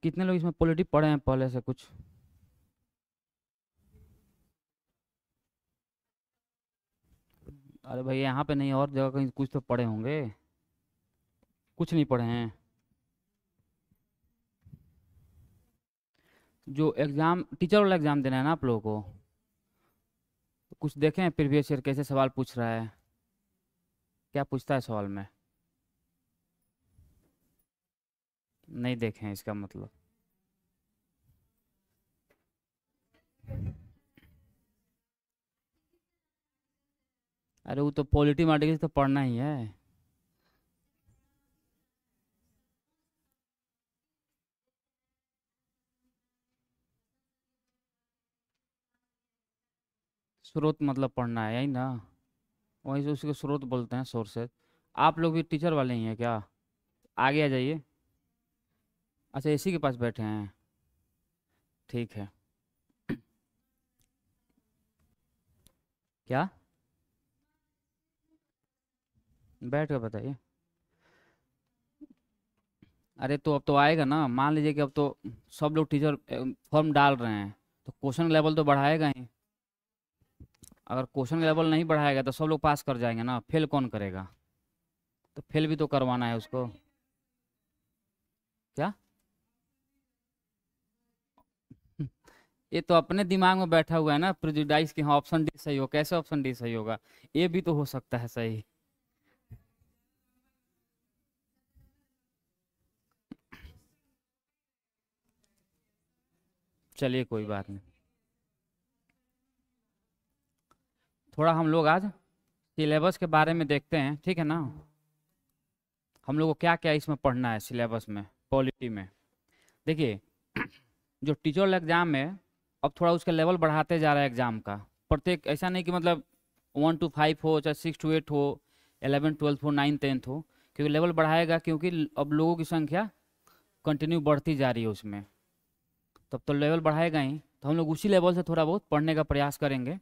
कितने लोग इसमें पॉलिटी पढ़े हैं पहले से कुछ? अरे भाई यहाँ पे नहीं, और जगह कहीं कुछ तो पढ़े होंगे। कुछ नहीं पढ़े हैं? जो एग्जाम, टीचर वाला एग्जाम देना है ना आप लोगों को, तो कुछ देखें हैं प्रीवियस ईयर कैसे सवाल पूछ रहा है, क्या पूछता है सवाल में? नहीं देखे हैं इसका मतलब। अरे वो तो पॉलिटी मार्टिकल तो पढ़ना ही है। स्रोत मतलब पढ़ना है, यही ना? वहीं से उसको स्रोत बोलते हैं, सोर्सेज। आप लोग भी टीचर वाले ही हैं क्या? आगे आ जाइए। अच्छा, इसी के पास बैठे हैं। ठीक है। क्या? बैठ कर बताइए। अरे तो अब तो आएगा ना, मान लीजिए कि अब तो सब लोग टीचर फॉर्म डाल रहे हैं, तो क्वेश्चन लेवल तो बढ़ाएगा ही। अगर क्वेश्चन लेवल नहीं बढ़ाएगा तो सब लोग पास कर जाएंगे ना, फेल कौन करेगा? तो फेल भी तो करवाना है उसको। क्या? ये तो अपने दिमाग में बैठा हुआ है ना प्रिजुडाइज कि हाँ ऑप्शन डी सही हो, कैसे ऑप्शन डी सही होगा? ये भी तो हो सकता है सही। चलिए कोई बात नहीं। थोड़ा हम लोग आज सिलेबस के बारे में देखते हैं, ठीक है ना? हम लोग को क्या क्या इसमें पढ़ना है सिलेबस में, पॉलिटी में। देखिए, जो टीचर एग्जाम है, अब थोड़ा उसका लेवल बढ़ाते जा रहा है एग्जाम का। प्रत्येक, ऐसा नहीं कि मतलब 1 to 5 हो, चाहे 6 to 8 हो, 11 12 हो, 9 10 हो। क्योंकि लेवल बढ़ाएगा, क्योंकि अब लोगों की संख्या कंटिन्यू बढ़ती जा रही है उसमें। तब तो लेवल बढ़ाएगा ही, तो हम लोग उसी लेवल से थोड़ा बहुत पढ़ने का प्रयास करेंगे।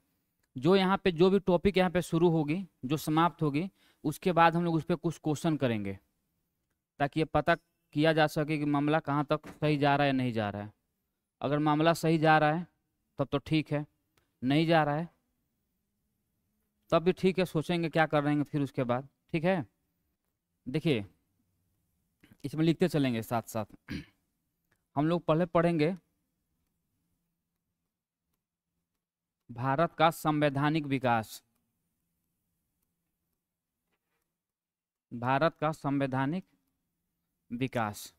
जो यहाँ पे जो भी टॉपिक यहाँ पे शुरू होगी, जो समाप्त होगी, उसके बाद हम लोग उस पर कुछ क्वेश्चन करेंगे, ताकि ये पता किया जा सके कि मामला कहाँ तक सही जा रहा है या नहीं जा रहा है। अगर मामला सही जा रहा है तब तो ठीक है, नहीं जा रहा है तब भी ठीक है, सोचेंगे क्या कर रहे हैं फिर उसके बाद। ठीक है? देखिए, इसमें लिखते चलेंगे साथ साथ। हम लोग पहले पढ़ेंगे भारत का संवैधानिक विकास। भारत का संवैधानिक विकास।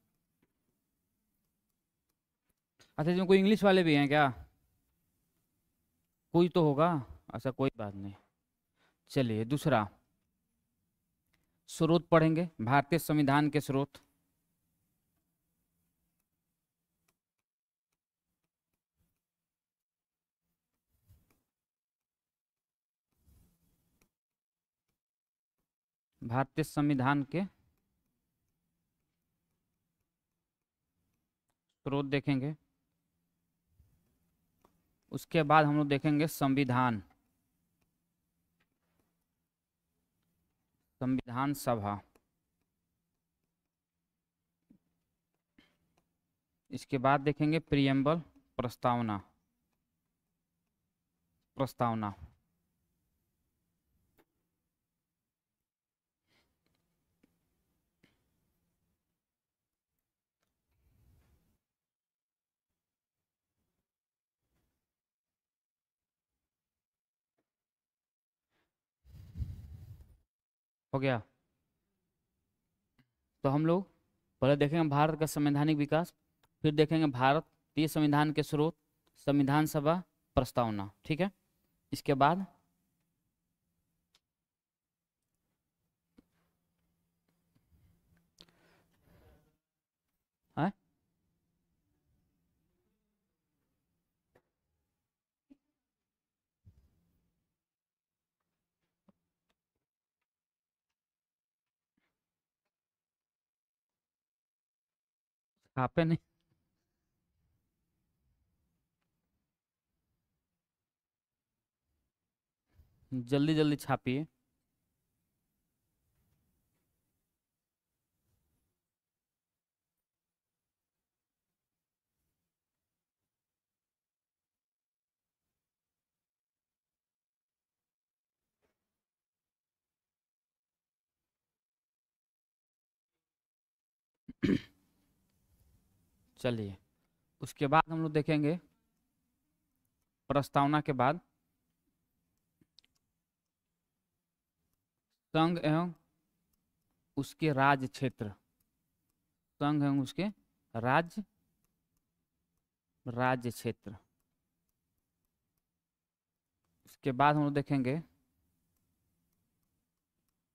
अच्छा, इसमें कोई इंग्लिश वाले भी हैं क्या? कोई तो होगा। अच्छा कोई बात नहीं। चलिए दूसरा, स्रोत पढ़ेंगे, भारतीय संविधान के स्रोत। भारतीय संविधान के स्रोत देखेंगे। उसके बाद हम लोग देखेंगे संविधान, संविधान सभा। इसके बाद देखेंगे प्रियम्बल, प्रस्तावना, प्रस्तावना। हो गया? तो हम लोग पहले देखेंगे भारत का संवैधानिक विकास, फिर देखेंगे भारतीय संविधान के स्रोत, संविधान सभा, प्रस्तावना। ठीक है? इसके बाद है छापे नहीं? जल्दी जल्दी छापिए। चलिए, उसके बाद हम लोग देखेंगे प्रस्तावना के बाद संघ एवं उसके राज्य क्षेत्र, संघ एवं उसके राज्य राज्य क्षेत्र। उसके बाद हम लोग देखेंगे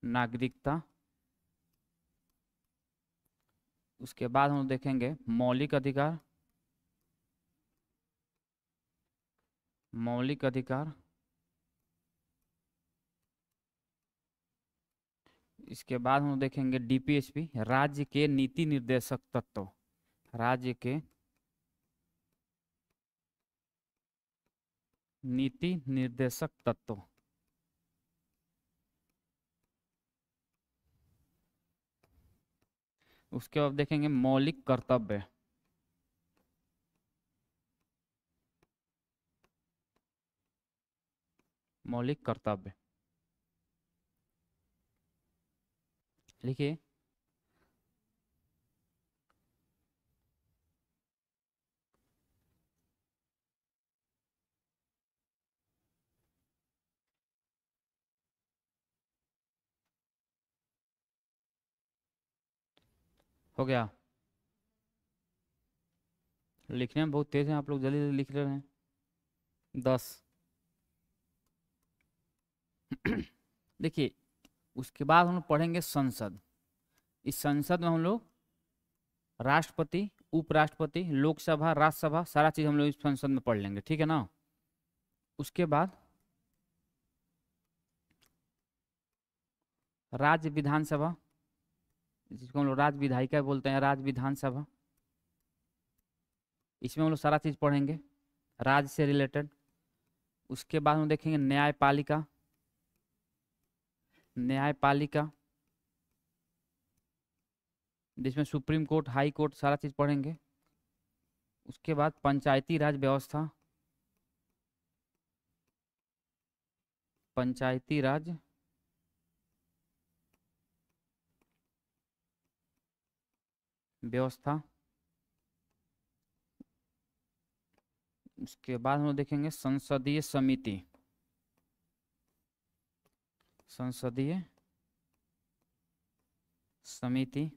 नागरिकता। उसके बाद हम लोग देखेंगे मौलिक अधिकार, मौलिक अधिकार। इसके बाद हम लोग देखेंगे डीपीएसपी, राज्य के नीति निर्देशक तत्व, राज्य के नीति निर्देशक तत्व। उसके बाद देखेंगे मौलिक कर्तव्य, मौलिक कर्तव्य। लिखिए, हो गया। लिखने में बहुत तेज हैं आप लोग, जल्दी जल्दी लिख रहे हैं। 10। देखिए, उसके बाद हम लोग पढ़ेंगे संसद। इस संसद में हम लोग राष्ट्रपति, उपराष्ट्रपति, लोकसभा, राज्यसभा, सारा चीज हम लोग इस संसद में पढ़ लेंगे, ठीक है ना। उसके बाद राज्य विधानसभा, जिसको हम लोग राज्य विधायिका बोलते हैं, राज्य विधानसभा, इसमें हम लोग सारा चीज पढ़ेंगे राज्य से रिलेटेड। उसके बाद हम देखेंगे न्यायपालिका, न्यायपालिका जिसमें सुप्रीम कोर्ट, हाई कोर्ट, सारा चीज पढ़ेंगे। उसके बाद पंचायती राज व्यवस्था, पंचायती राज व्यवस्था। उसके बाद हम लोग देखेंगे संसदीय समिति, संसदीय समिति।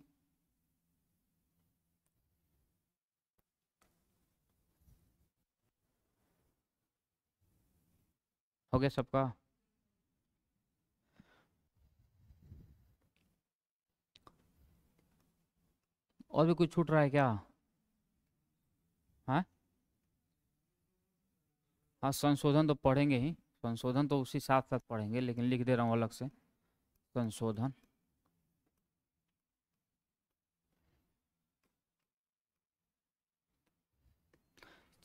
हो गया सबका। और भी कुछ छूट रहा है क्या? हाँ हाँ, संशोधन तो पढ़ेंगे ही, संशोधन तो उसी साथ साथ पढ़ेंगे, लेकिन लिख दे रहा हूँ अलग से संशोधन।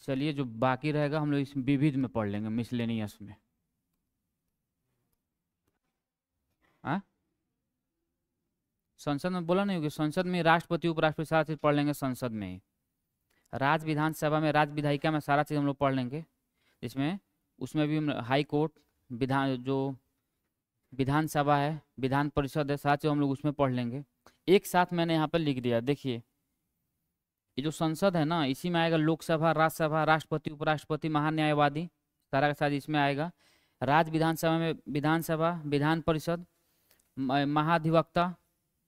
चलिए, जो बाकी रहेगा हम लोग इस विविध में पढ़ लेंगे, मिसलेनियस में। हाँ, संसद में बोला नहीं होगी, संसद में राष्ट्रपति, उपराष्ट्रपति सारा चीज पढ़ लेंगे संसद में ही। राज्य विधानसभा में, राज्य विधायिका में सारा चीज हम लोग पढ़ लेंगे, इसमें उसमें भी हाई कोर्ट, विधान, जो विधानसभा है, विधान परिषद है, सारा चीज हम लोग उसमें पढ़ लेंगे। एक साथ मैंने यहाँ पर लिख दिया, देखिए ये जो संसद है ना, इसी में आएगा लोकसभा, राज्यसभा, राष्ट्रपति, उपराष्ट्रपति, महान्यायवादी, सारा का सारा इसमें आएगा। राज्य विधानसभा में विधानसभा, विधान परिषद, महाधिवक्ता,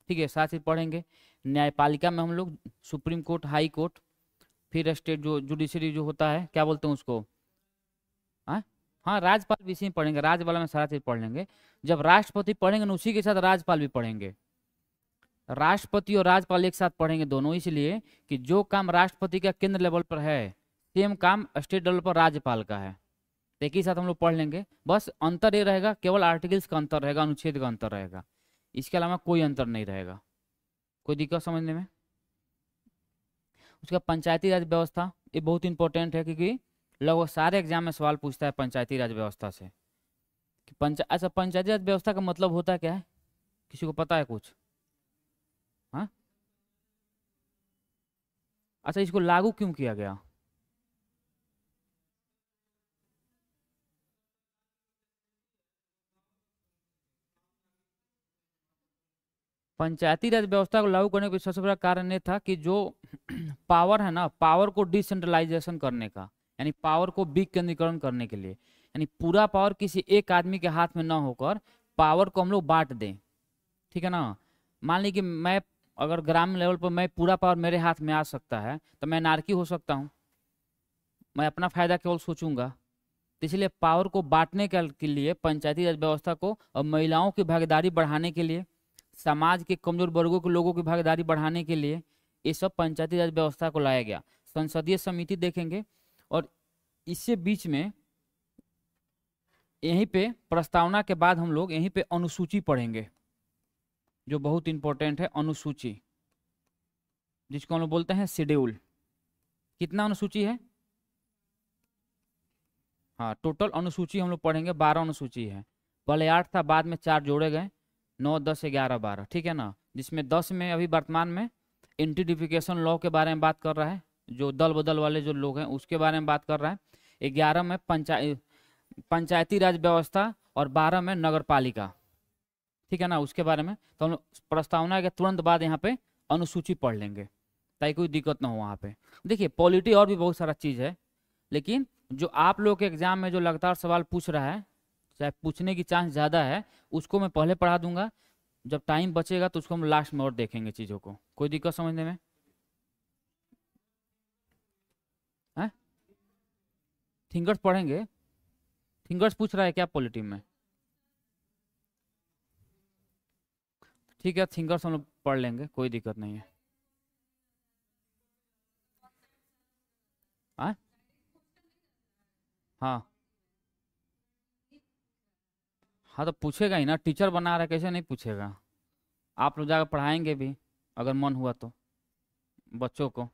ठीक है, साथ ही पढ़ेंगे। न्यायपालिका में हम लोग सुप्रीम कोर्ट, हाई कोर्ट, फिर स्टेट जो जुडिशरी जो होता है, क्या बोलते हैं उसको, हाँ हाँ, राज्यपाल भी इसी में पढ़ेंगे, राज्यपाल में सारा चीज पढ़ लेंगे। जब राष्ट्रपति पढ़ेंगे ना, उसी के साथ राज्यपाल भी पढ़ेंगे। राष्ट्रपति और राज्यपाल एक साथ पढ़ेंगे दोनों, इसलिए कि जो काम राष्ट्रपति का केंद्र लेवल पर है, सेम काम स्टेट लेवल पर राज्यपाल का है। तो एक ही साथ हम लोग पढ़ लेंगे। बस अंतर ये रहेगा, केवल आर्टिकल्स का अंतर रहेगा, अनुच्छेद का अंतर रहेगा, इसके अलावा कोई अंतर नहीं रहेगा। कोई दिक्कत समझने में? उसका पंचायती राज व्यवस्था, ये बहुत इंपॉर्टेंट है, क्योंकि लगभग सारे एग्जाम में सवाल पूछता है पंचायती राज व्यवस्था से कि अच्छा, पंचायती राज व्यवस्था का मतलब होता क्या है? किसी को पता है कुछ? हाँ, अच्छा, इसको लागू क्यों किया गया? पंचायती राज व्यवस्था को लागू करने का सबसे बड़ा कारण ये था कि जो पावर है ना, पावर को डिसेंट्रलाइजेशन करने का, यानी पावर को विकेंद्रीकरण करने के लिए, यानी पूरा पावर किसी एक आदमी के हाथ में ना होकर पावर को हम लोग बांट दें। ठीक है ना। मान ली कि मैं अगर ग्रामीण लेवल पर मैं पूरा पावर मेरे हाथ में आ सकता है तो मैं नारकी हो सकता हूँ, मैं अपना फायदा केवल सोचूंगा। तो इसलिए पावर को बांटने के लिए पंचायती राज व्यवस्था को और महिलाओं की भागीदारी बढ़ाने के लिए, समाज के कमजोर वर्गों के लोगों की भागीदारी बढ़ाने के लिए ये सब पंचायती राज व्यवस्था को लाया गया। संसदीय समिति देखेंगे और इससे बीच में यहीं पे प्रस्तावना के बाद हम लोग यहीं पे अनुसूची पढ़ेंगे जो बहुत इंपॉर्टेंट है। अनुसूची जिसको हम लोग बोलते हैं शेड्यूल। कितना अनुसूची है? हाँ, टोटल अनुसूची हम लोग पढ़ेंगे 12 अनुसूची है। पहले 8 था, बाद में 4 जोड़े गए, 9, 10, 11, 12। ठीक है ना। जिसमें 10 में अभी वर्तमान में एंटीडिफिकेशन लॉ के बारे में बात कर रहा है, जो दल बदल वाले जो लोग हैं उसके बारे में बात कर रहा है। 11 में पंचायती राज व्यवस्था और 12 में नगर पालिका। ठीक है ना, उसके बारे में तो हम प्रस्तावना के तुरंत बाद यहाँ पे अनुसूची पढ़ लेंगे ताकि कोई दिक्कत ना हो वहाँ पे। देखिए पॉलिटी और भी बहुत सारा चीज़ है, लेकिन जो आप लोग के एग्जाम में जो लगातार सवाल पूछ रहा है, चाहे पूछने की चांस ज़्यादा है, उसको मैं पहले पढ़ा दूंगा। जब टाइम बचेगा तो उसको हम लास्ट में और देखेंगे चीज़ों को। कोई दिक्कत समझने में? थिंगर्स पढ़ेंगे। थिंगर्स पूछ रहा है क्या पॉलिटी में? ठीक है, थिंगर्स हम लोग पढ़ लेंगे, कोई दिक्कत नहीं है। हाँ हाँ, तो पूछेगा ही ना, टीचर बना रहा है, कैसे नहीं पूछेगा। आप लोग जाकर पढ़ाएंगे भी अगर मन हुआ तो बच्चों को।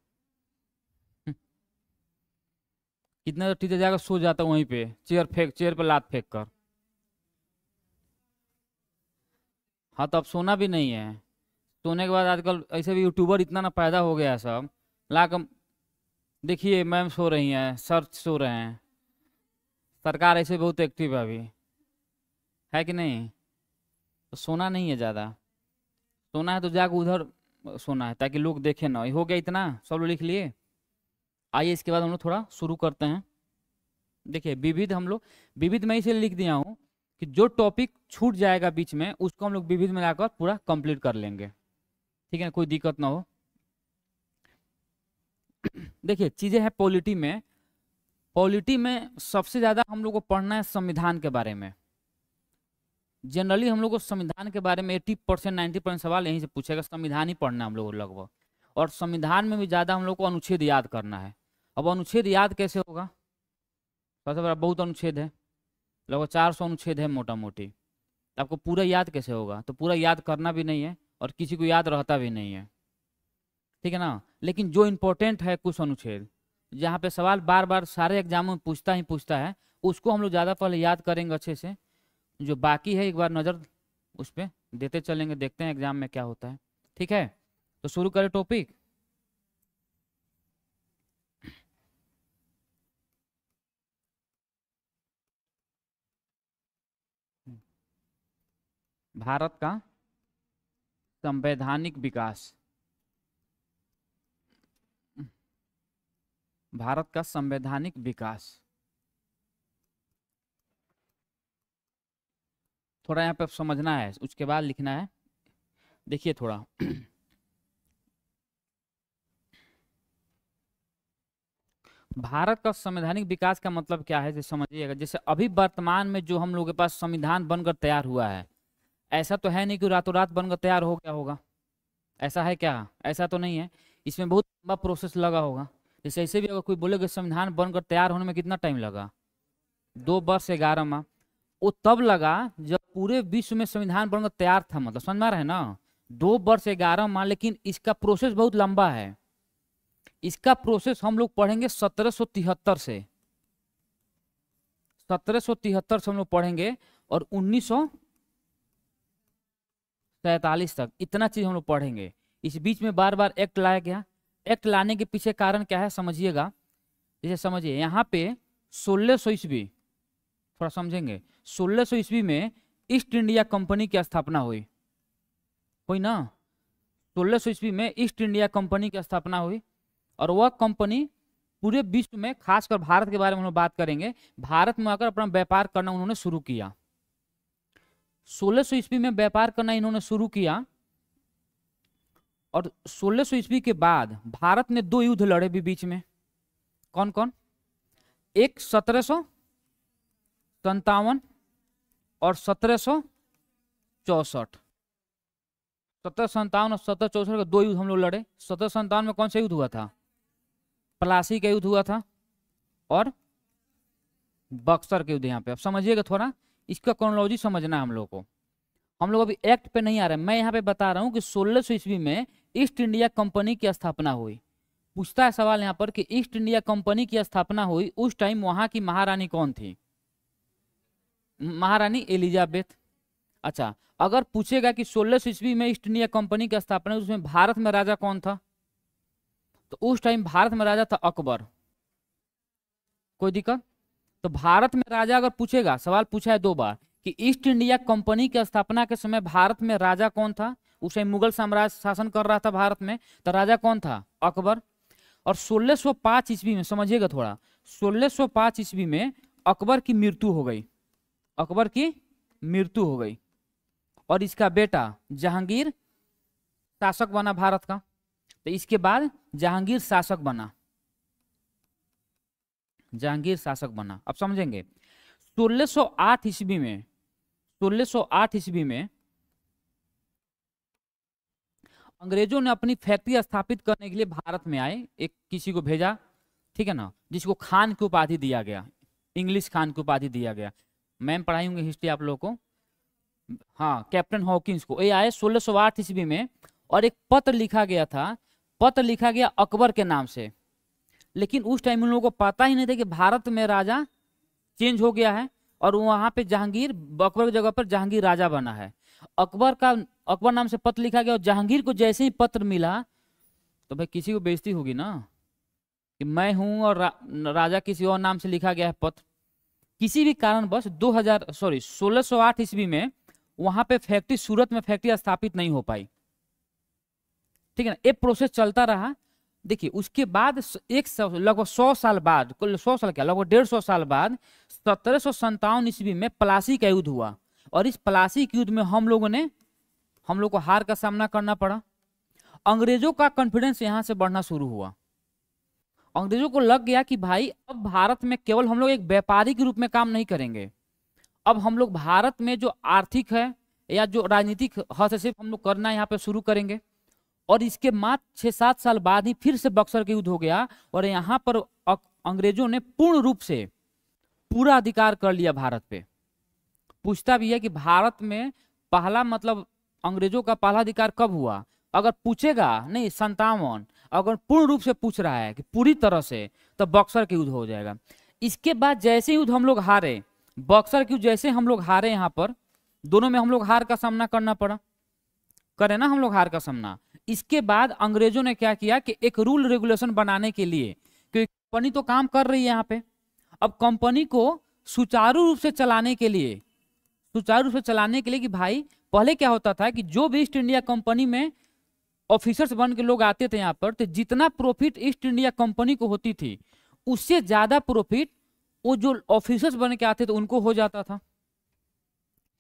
कितना तो टीचर जाकर सो जाता वहीं पे, चेयर पे लात फेंक कर। हाँ, तो अब सोना भी नहीं है। सोने के बाद आजकल ऐसे भी यूट्यूबर इतना ना पैदा हो गया है, सब लाकर देखिए मैम सो रही हैं, सर सो रहे हैं। सरकार ऐसे बहुत एक्टिव है अभी, है कि नहीं? तो सोना नहीं है ज़्यादा। सोना है तो जाकर उधर सोना है ताकि लोग देखें ना। हो गया इतना, सब लोग लिख लिए। आइए इसके बाद हम लोग थोड़ा शुरू करते हैं। देखिए विविध, हम लोग विविध में इसे लिख दिया हूँ कि जो टॉपिक छूट जाएगा बीच में उसको हम लोग विविध में लाकर पूरा कंप्लीट कर लेंगे। ठीक है, कोई दिक्कत ना हो। देखिए चीजें हैं पॉलिटी में। पॉलिटी में सबसे ज्यादा हम लोग को पढ़ना है संविधान के बारे में। जनरली हम लोग को संविधान के बारे में 80% 90% सवाल यहीं से पूछेगा। संविधान ही पढ़ना है हम लोग को लगभग। और संविधान में भी ज्यादा हम लोग को अनुच्छेद याद करना है। अब अनुच्छेद याद कैसे होगा? सबसे बड़ा बहुत अनुच्छेद है, लगभग 400 अनुच्छेद है मोटा मोटी। आपको पूरा याद कैसे होगा? तो पूरा याद करना भी नहीं है और किसी को याद रहता भी नहीं है। ठीक है ना। लेकिन जो इम्पोर्टेंट है कुछ अनुच्छेद, जहाँ पे सवाल बार बार सारे एग्जामों में पूछता है, उसको हम लोग ज़्यादा पहले याद करेंगे अच्छे से। जो बाकी है एक बार नज़र उस पर देते चलेंगे, देखते हैं एग्जाम में क्या होता है। ठीक है, तो शुरू करें टॉपिक। भारत का संवैधानिक विकास। भारत का संवैधानिक विकास थोड़ा यहाँ पे समझना है, उसके बाद लिखना है। देखिए थोड़ा भारत का संवैधानिक विकास का मतलब क्या है, जैसे समझिएगा। जैसे अभी वर्तमान में जो हम लोग के पास संविधान बनकर तैयार हुआ है, ऐसा तो है नहीं कि रातों रात बनकर तैयार हो गया होगा। ऐसा है क्या? ऐसा तो नहीं है। इसमें बहुत लंबा प्रोसेस लगा होगा। जैसे ऐसे भी अगर कोई बोले कि संविधान बनकर तैयार होने में कितना टाइम लगा, 2 वर्ष 11 माह, वो तब लगा जब पूरे विश्व में संविधान बनकर तैयार था। मतलब समझ में आ रहा है ना, 2 वर्ष 11 माह। लेकिन इसका प्रोसेस बहुत लंबा है। इसका प्रोसेस हम लोग पढ़ेंगे 1773 से। 1773 से हम लोग पढ़ेंगे और 1947 तक इतना चीज हम लोग पढ़ेंगे। इस बीच में बार बार एक्ट लाया गया। एक्ट लाने के पीछे कारण क्या है समझिएगा। जैसे समझिए यहाँ पे 1600 ईस्वी, थोड़ा समझेंगे। 1600 ईस्वी में ईस्ट इंडिया कंपनी की स्थापना हुई ना। 1600 ईस्वी में ईस्ट इंडिया कंपनी की स्थापना हुई और वह कंपनी पूरे विश्व में, खासकर भारत के बारे में हम लोग बात करेंगे, भारत में आकर अपना व्यापार करना उन्होंने शुरू किया। 1600 ईस्वी में व्यापार करना इन्होंने शुरू किया और 1600 ईस्वी के बाद भारत ने 2 युद्ध लड़े भी बीच में। कौन कौन? एक 1757 और 1764। 1757 और 1764 के 2 युद्ध हम लोग लड़े। 1757 में कौन सा युद्ध हुआ था? प्लासी का युद्ध हुआ था और बक्सर के युद्ध। यहाँ पे अब समझिएगा, थोड़ा इसका क्रोनोलॉजी समझना है हम लोग को। हम लोग अभी एक्ट पे नहीं आ रहे, मैं यहाँ पे बता रहा हूँ कि 1600 ईस्वी में ईस्ट इंडिया कंपनी की स्थापना हुई। पूछता है सवाल यहाँ पर कि ईस्ट इंडिया कंपनी की स्थापना हुई, उस टाइम वहां की महारानी कौन थी? महारानी एलिजाबेथ। अच्छा, अगर पूछेगा कि 1600 ईस्वी में ईस्ट इंडिया कंपनी की स्थापना, उसमें भारत में राजा कौन था? तो उस टाइम भारत में राजा था अकबर। कोई दिक्कत? तो भारत में राजा अगर पूछेगा, सवाल पूछा है 2 बार कि ईस्ट इंडिया कंपनी की स्थापना के समय भारत में राजा कौन था? उस टाइम मुगल साम्राज्य शासन कर रहा था भारत में, तो राजा कौन था? अकबर। और 1605 ईस्वी में, समझिएगा थोड़ा, 1605 ईस्वी में अकबर की मृत्यु हो गई। अकबर की मृत्यु हो गई और इसका बेटा जहांगीर शासक बना भारत का। तो इसके बाद जहांगीर शासक बना, जहांगीर शासक बना। अब समझेंगे, 1608 ईस्वी में, 1608 ईस्वी में अंग्रेजों ने अपनी फैक्ट्री स्थापित करने के लिए भारत में आए, एक किसी को भेजा, ठीक है ना, जिसको खान की उपाधि दिया गया, इंग्लिश खान की उपाधि दिया गया। मैम पढ़ाई होंगे हिस्ट्री आप लोगों को, हाँ, कैप्टन हॉकिंस को। ये आए 1608 ईस्वी में और एक पत्र लिखा गया था, पत्र लिखा गया अकबर के नाम से। लेकिन उस टाइम उन लोगों को पता ही नहीं था कि भारत में राजा चेंज हो गया है और वहां पे जहांगीर, अकबर की जगह पर जहांगीर राजा बना है। अकबर नाम से पत्र लिखा गया और जहांगीर को जैसे ही पत्र मिला तो भाई किसी को बेइज्जती होगी ना कि मैं हूं और राजा किसी और नाम से लिखा गया है पत्र। किसी भी कारणवश 1608 ईस्वी में वहां पे फैक्ट्री, सूरत में फैक्ट्री स्थापित नहीं हो पाई, ठीक है ना। ये प्रोसेस चलता रहा। देखिए उसके बाद लगभग 100 साल बाद, 100 साल क्या, लगभग 150 साल बाद 1757 ईस्वी में प्लासी का युद्ध हुआ और इस प्लासी के युद्ध में हम लोग को हार का सामना करना पड़ा। अंग्रेजों का कॉन्फिडेंस यहां से बढ़ना शुरू हुआ। अंग्रेजों को लग गया कि भाई अब भारत में केवल हम लोग एक व्यापारी के रूप में काम नहीं करेंगे, अब हम लोग भारत में जो आर्थिक है या जो राजनीतिक हस्तक्षेप हम लोग करना यहाँ पे शुरू करेंगे। और इसके मात्र 6-7 साल बाद ही फिर से बक्सर का युद्ध हो गया और यहाँ पर अंग्रेजों ने पूर्ण रूप से पूरा अधिकार कर लिया भारत पे। पूछता भी है कि भारत में पहला, मतलब अंग्रेजों का पहला अधिकार कब हुआ? अगर पूछेगा नहीं 57, अगर पूर्ण रूप से पूछ रहा है कि पूरी तरह से, तो बक्सर के युद्ध हो जाएगा। इसके बाद जैसे युद्ध हम लोग हारे, बक्सर के युद्ध जैसे हम लोग हारे, यहाँ पर दोनों में हम लोग हार का सामना करना पड़ा, करे ना हम लोग हार का सामना। इसके बाद अंग्रेजों ने क्या किया कि एक रूल रेगुलेशन बनाने के लिए, क्योंकि कंपनी तो काम कर रही है यहाँ पे, अब कंपनी को सुचारू रूप से चलाने के लिए, कि भाई पहले क्या होता था कि जो भी ईस्ट इंडिया कंपनी में ऑफिसर्स बन के लोग आते थे यहाँ पर, तो जितना प्रॉफिट ईस्ट इंडिया कंपनी को होती थी उससे ज्यादा प्रॉफिट वो जो ऑफिसर्स बन के आते थे उनको हो जाता था,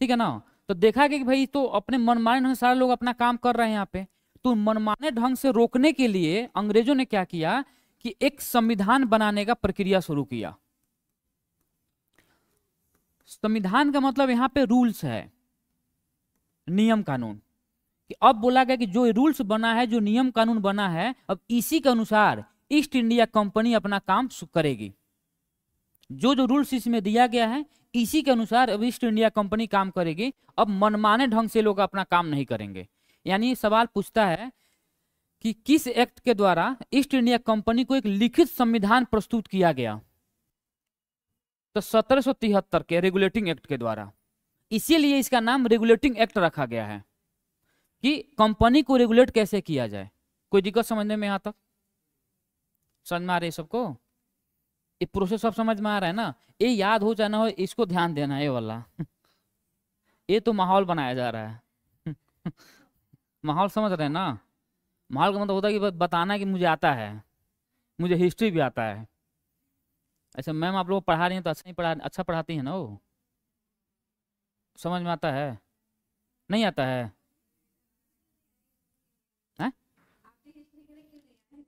ठीक है ना। तो देखा गया कि भाई तो अपने मनमाने ढंग से सारे लोग अपना काम कर रहे हैं यहाँ पे, तो मनमाने ढंग से रोकने के लिए अंग्रेजों ने क्या किया कि एक संविधान बनाने का प्रक्रिया शुरू किया। संविधान का मतलब यहाँ पे रूल्स है, नियम कानून, कि अब बोला गया कि जो रूल्स बना है, जो नियम कानून बना है, अब इसी के अनुसार ईस्ट इंडिया कंपनी अपना काम करेगी। जो जो रूल्स इसमें दिया गया है इसी के अनुसार अब ईस्ट इंडिया कंपनी काम करेगी। अब मनमाने ढंग से लोग अपना काम नहीं करेंगे। यानी सवाल पूछता है कि किस एक्ट के द्वारा ईस्ट इंडिया कंपनी को एक लिखित संविधान प्रस्तुत किया गया? तो 1773 के रेगुलेटिंग एक्ट के द्वारा। इसीलिए इसका नाम रेगुलेटिंग एक्ट रखा गया है कि कंपनी को रेगुलेट कैसे किया जाए। कोई दिक्कत समझने में? यहां तक समझ में आ रही है सबको? ये प्रोसेस सब समझ में आ रहा है ना? ये याद हो जाना हो, इसको ध्यान देना है, ये वाला ये तो माहौल बनाया जा रहा है माहौल समझ रहे हैं ना? माहौल का मतलब होता है कि बस बताना कि मुझे आता है, मुझे हिस्ट्री भी आता है। ऐसे मैम आप लोग पढ़ा रही हैं तो अच्छा ही अच्छा पढ़ाती हैं ना वो, समझ में आता है? नहीं आता है? हैं?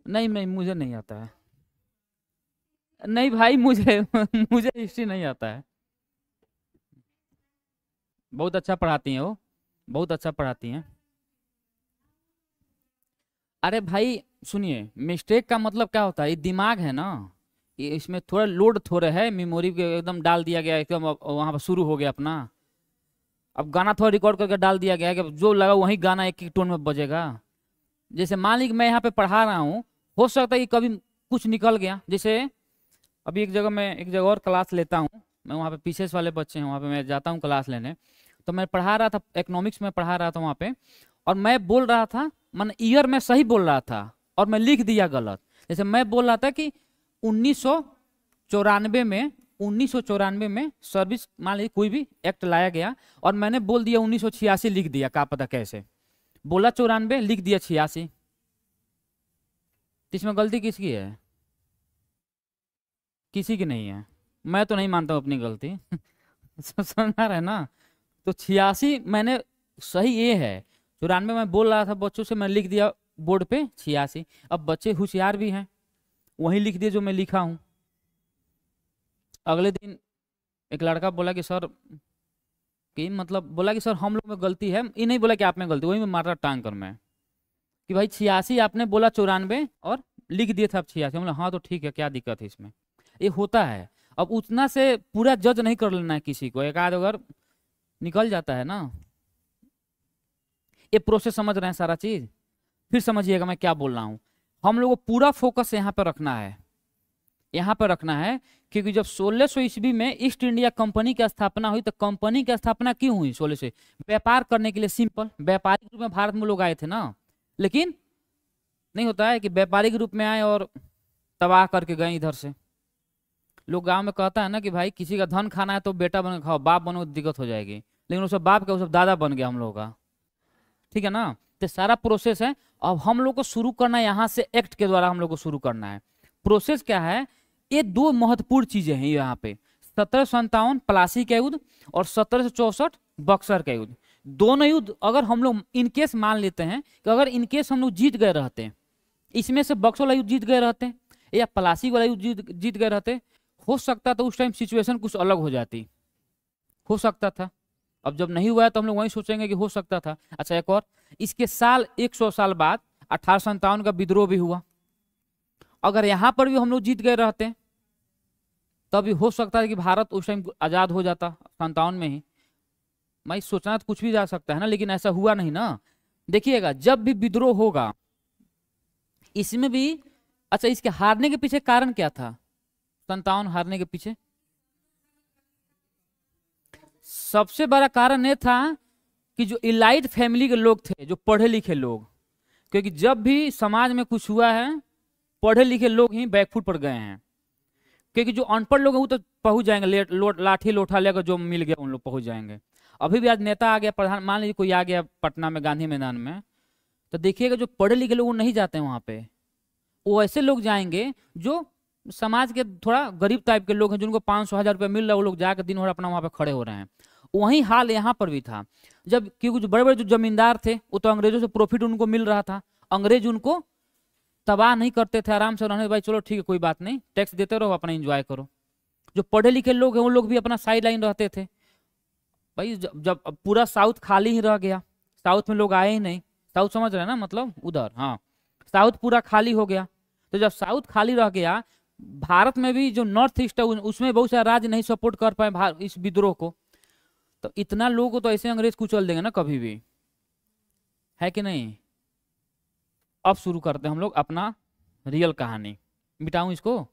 नहीं नहीं, मुझे नहीं आता है। नहीं भाई, मुझे मुझे हिस्ट्री नहीं आता है। बहुत अच्छा पढ़ाती हैं वो, बहुत अच्छा पढ़ाती हैं। अरे भाई सुनिए, मिस्टेक का मतलब क्या होता है, ये दिमाग है ना, ये इसमें थोड़ा लोड थोड़े है, मेमोरी के एकदम डाल दिया गया एकदम, वहां पर शुरू हो गया अपना। अब गाना थोड़ा रिकॉर्ड करके डाल दिया गया है कि जो लगा वही गाना एक एक टोन में बजेगा। जैसे मान ली कि मैं यहाँ पे पढ़ा रहा हूँ, हो सकता है कि कभी कुछ निकल गया। जैसे अभी एक जगह मैं एक जगह और क्लास लेता हूँ, मैं वहाँ पे पीछे वाले बच्चे हैं वहाँ पे मैं जाता हूँ क्लास लेने। तो मैं पढ़ा रहा था इकोनॉमिक्स में, पढ़ा रहा था वहाँ पे, और मैं बोल रहा था, मन ईयर में सही बोल रहा था और मैं लिख दिया गलत। जैसे मैं बोल रहा था कि 1994 में, 1994 में सर्विस मान लीजिए कोई भी एक्ट लाया गया, और मैंने बोल दिया 1986 लिख दिया, क्या पता कैसे बोला 94 लिख दिया 86। इसमें गलती किसकी है? किसी की नहीं है। मैं तो नहीं मानता हूँ अपनी गलती समझ रहे ना? तो 86 मैंने सही ये है, 94 में बोल रहा था बच्चों से, मैं लिख दिया बोर्ड पे 86। अब बच्चे होशियार भी हैं, वही लिख दिए जो मैं लिखा हूँ। अगले दिन एक लड़का बोला कि सर, कि मतलब बोला कि सर हम लोग में गलती है, ये नहीं बोला कि आप में गलती, वही में मारा टांग कर मैं, कि भाई 86 आपने बोला 94 और लिख दिए थे आप 86। हम बोला हाँ तो ठीक है, क्या दिक्कत है इसमें, ये होता है। अब उतना से पूरा जज नहीं कर लेना है किसी को, एक आध अगर निकल जाता है ना। ये प्रोसेस समझ रहे हैं सारा चीज? फिर समझिएगा मैं क्या बोल रहा हूँ। हम लोग को पूरा फोकस यहाँ पर रखना है, यहाँ पर रखना है। क्योंकि जब 1600 ईस्वी में ईस्ट इंडिया कंपनी की स्थापना हुई, तो कंपनी की स्थापना क्यों हुई 1600? व्यापार करने के लिए, सिंपल व्यापारिक रूप में भारत में लोग आए थे ना। लेकिन नहीं होता है कि व्यापारिक रूप में आए और तबाह करके गए इधर से। लोग गांव में कहता है ना कि भाई किसी का धन खाना है तो बेटा बन के खाओ, बाप बनो तो दिक्कत हो जाएगी। लेकिन वो सब बाप का, वो सब दादा बन गया हम लोगों का, ठीक है ना? तो सारा प्रोसेस है। अब हम लोग को शुरू करना है यहाँ से, एक्ट के द्वारा हम लोग को शुरू करना है। प्रोसेस क्या है? ये दो महत्वपूर्ण चीजें हैं यहाँ पे, 1757 प्लासी का युद्ध और 1764 बक्सर का युद्ध। दोनों युद्ध अगर हम लोग इनकेस मान लेते हैं कि अगर इनकेस हम लोग जीत गए रहते हैं, इसमें से बक्सर वाला युद्ध जीत गए रहते हैं या प्लासी वाला युद्ध जीत गए रहते, हो सकता था उस टाइम सिचुएशन कुछ अलग हो जाती, हो सकता था। अब जब नहीं हुआ है तो हम लोग वही सोचेंगे कि हो सकता था। अच्छा एक और, इसके साल 100 साल बाद 1857 का विद्रोह भी हुआ। अगर यहाँ पर भी हम लोग जीत गए रहते तभी हो सकता है कि भारत उस टाइम आजाद हो जाता 57 में ही। मैं सोचना तो कुछ भी जा सकता है ना, लेकिन ऐसा हुआ नहीं ना। देखिएगा जब भी विद्रोह होगा इसमें भी, अच्छा इसके हारने के पीछे कारण क्या था? 57 हारने के पीछे सबसे बड़ा कारण ये था कि जो इलाइट फैमिली के लोग थे, जो पढ़े लिखे लोग, क्योंकि जब भी समाज में कुछ हुआ है पढ़े लिखे लोग ही बैकफुट पर गए हैं। क्योंकि जो अनपढ़ लोग हैं वो तो पहुंच जाएंगे, लाठी लोठा लेकर जो मिल गया उन लोग पहुंच जाएंगे। अभी भी आज नेता आ गया, प्रधान मान लीजिए कोई आ गया पटना में गांधी मैदान में, तो देखिएगा जो पढ़े लिखे लोग वो नहीं जाते हैं वहां पे। वो ऐसे लोग जाएंगे जो समाज के थोड़ा गरीब टाइप के लोग हैं, जिनको 500-1000 रुपया मिल रहा है, वो लोग जाकर दिन भर अपना वहां पे खड़े हो रहे हैं। वही हाल यहाँ पर भी था। जब क्योंकि जो बड़े बड़े जो जमींदार थे वो तो अंग्रेजों से प्रॉफिट उनको मिल रहा था, अंग्रेज उनको तबाह नहीं करते थे, आराम से उन्होंने भाई चलो ठीक है कोई बात नहीं, टैक्स देते रहो अपना एंजॉय करो। जो पढ़े लिखे लोग हैं वो लोग भी अपना साइड लाइन रहते थे। भाई जब पूरा साउथ खाली ही रह गया, साउथ में लोग आए ही नहीं, साउथ समझ रहे हैं ना, मतलब उधर, हाँ साउथ पूरा खाली हो गया। तो जब साउथ खाली रह गया, भारत में भी जो नॉर्थ ईस्ट है उसमें बहुत सारे राज्य नहीं सपोर्ट कर पाए इस विद्रोह को। तो इतना लोगों को तो ऐसे अंग्रेज कुचल देंगे ना कभी भी, है कि नहीं? अब शुरू करते हैं हम लोग अपना रियल कहानी। मिटाऊं इसको?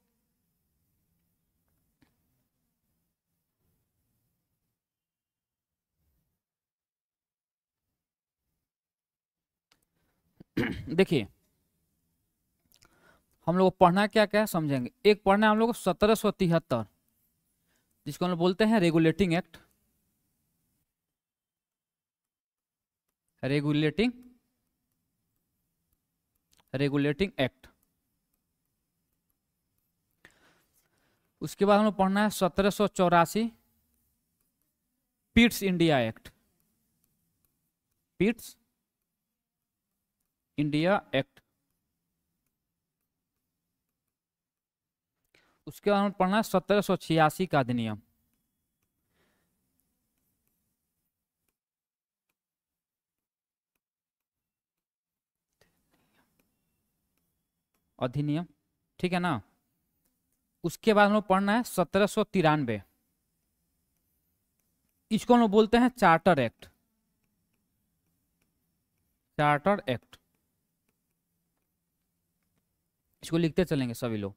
देखिए हम लोग को पढ़ना क्या क्या समझेंगे। एक पढ़ना है हम लोग को 1773, जिसको हम लोग बोलते हैं regulating act. Regulating regulating act. उसके बाद हम लोग पढ़ना है 1784 Pitt's India act. Pitt's India act. उसके बाद हम पढ़ना है 1786 का अधिनियम। अधिनियम, ठीक है ना। उसके बाद हम लोग पढ़ना है 1793, इसको हम लोग बोलते हैं चार्टर एक्ट। चार्टर एक्ट, इसको लिखते चलेंगे सभी लोग।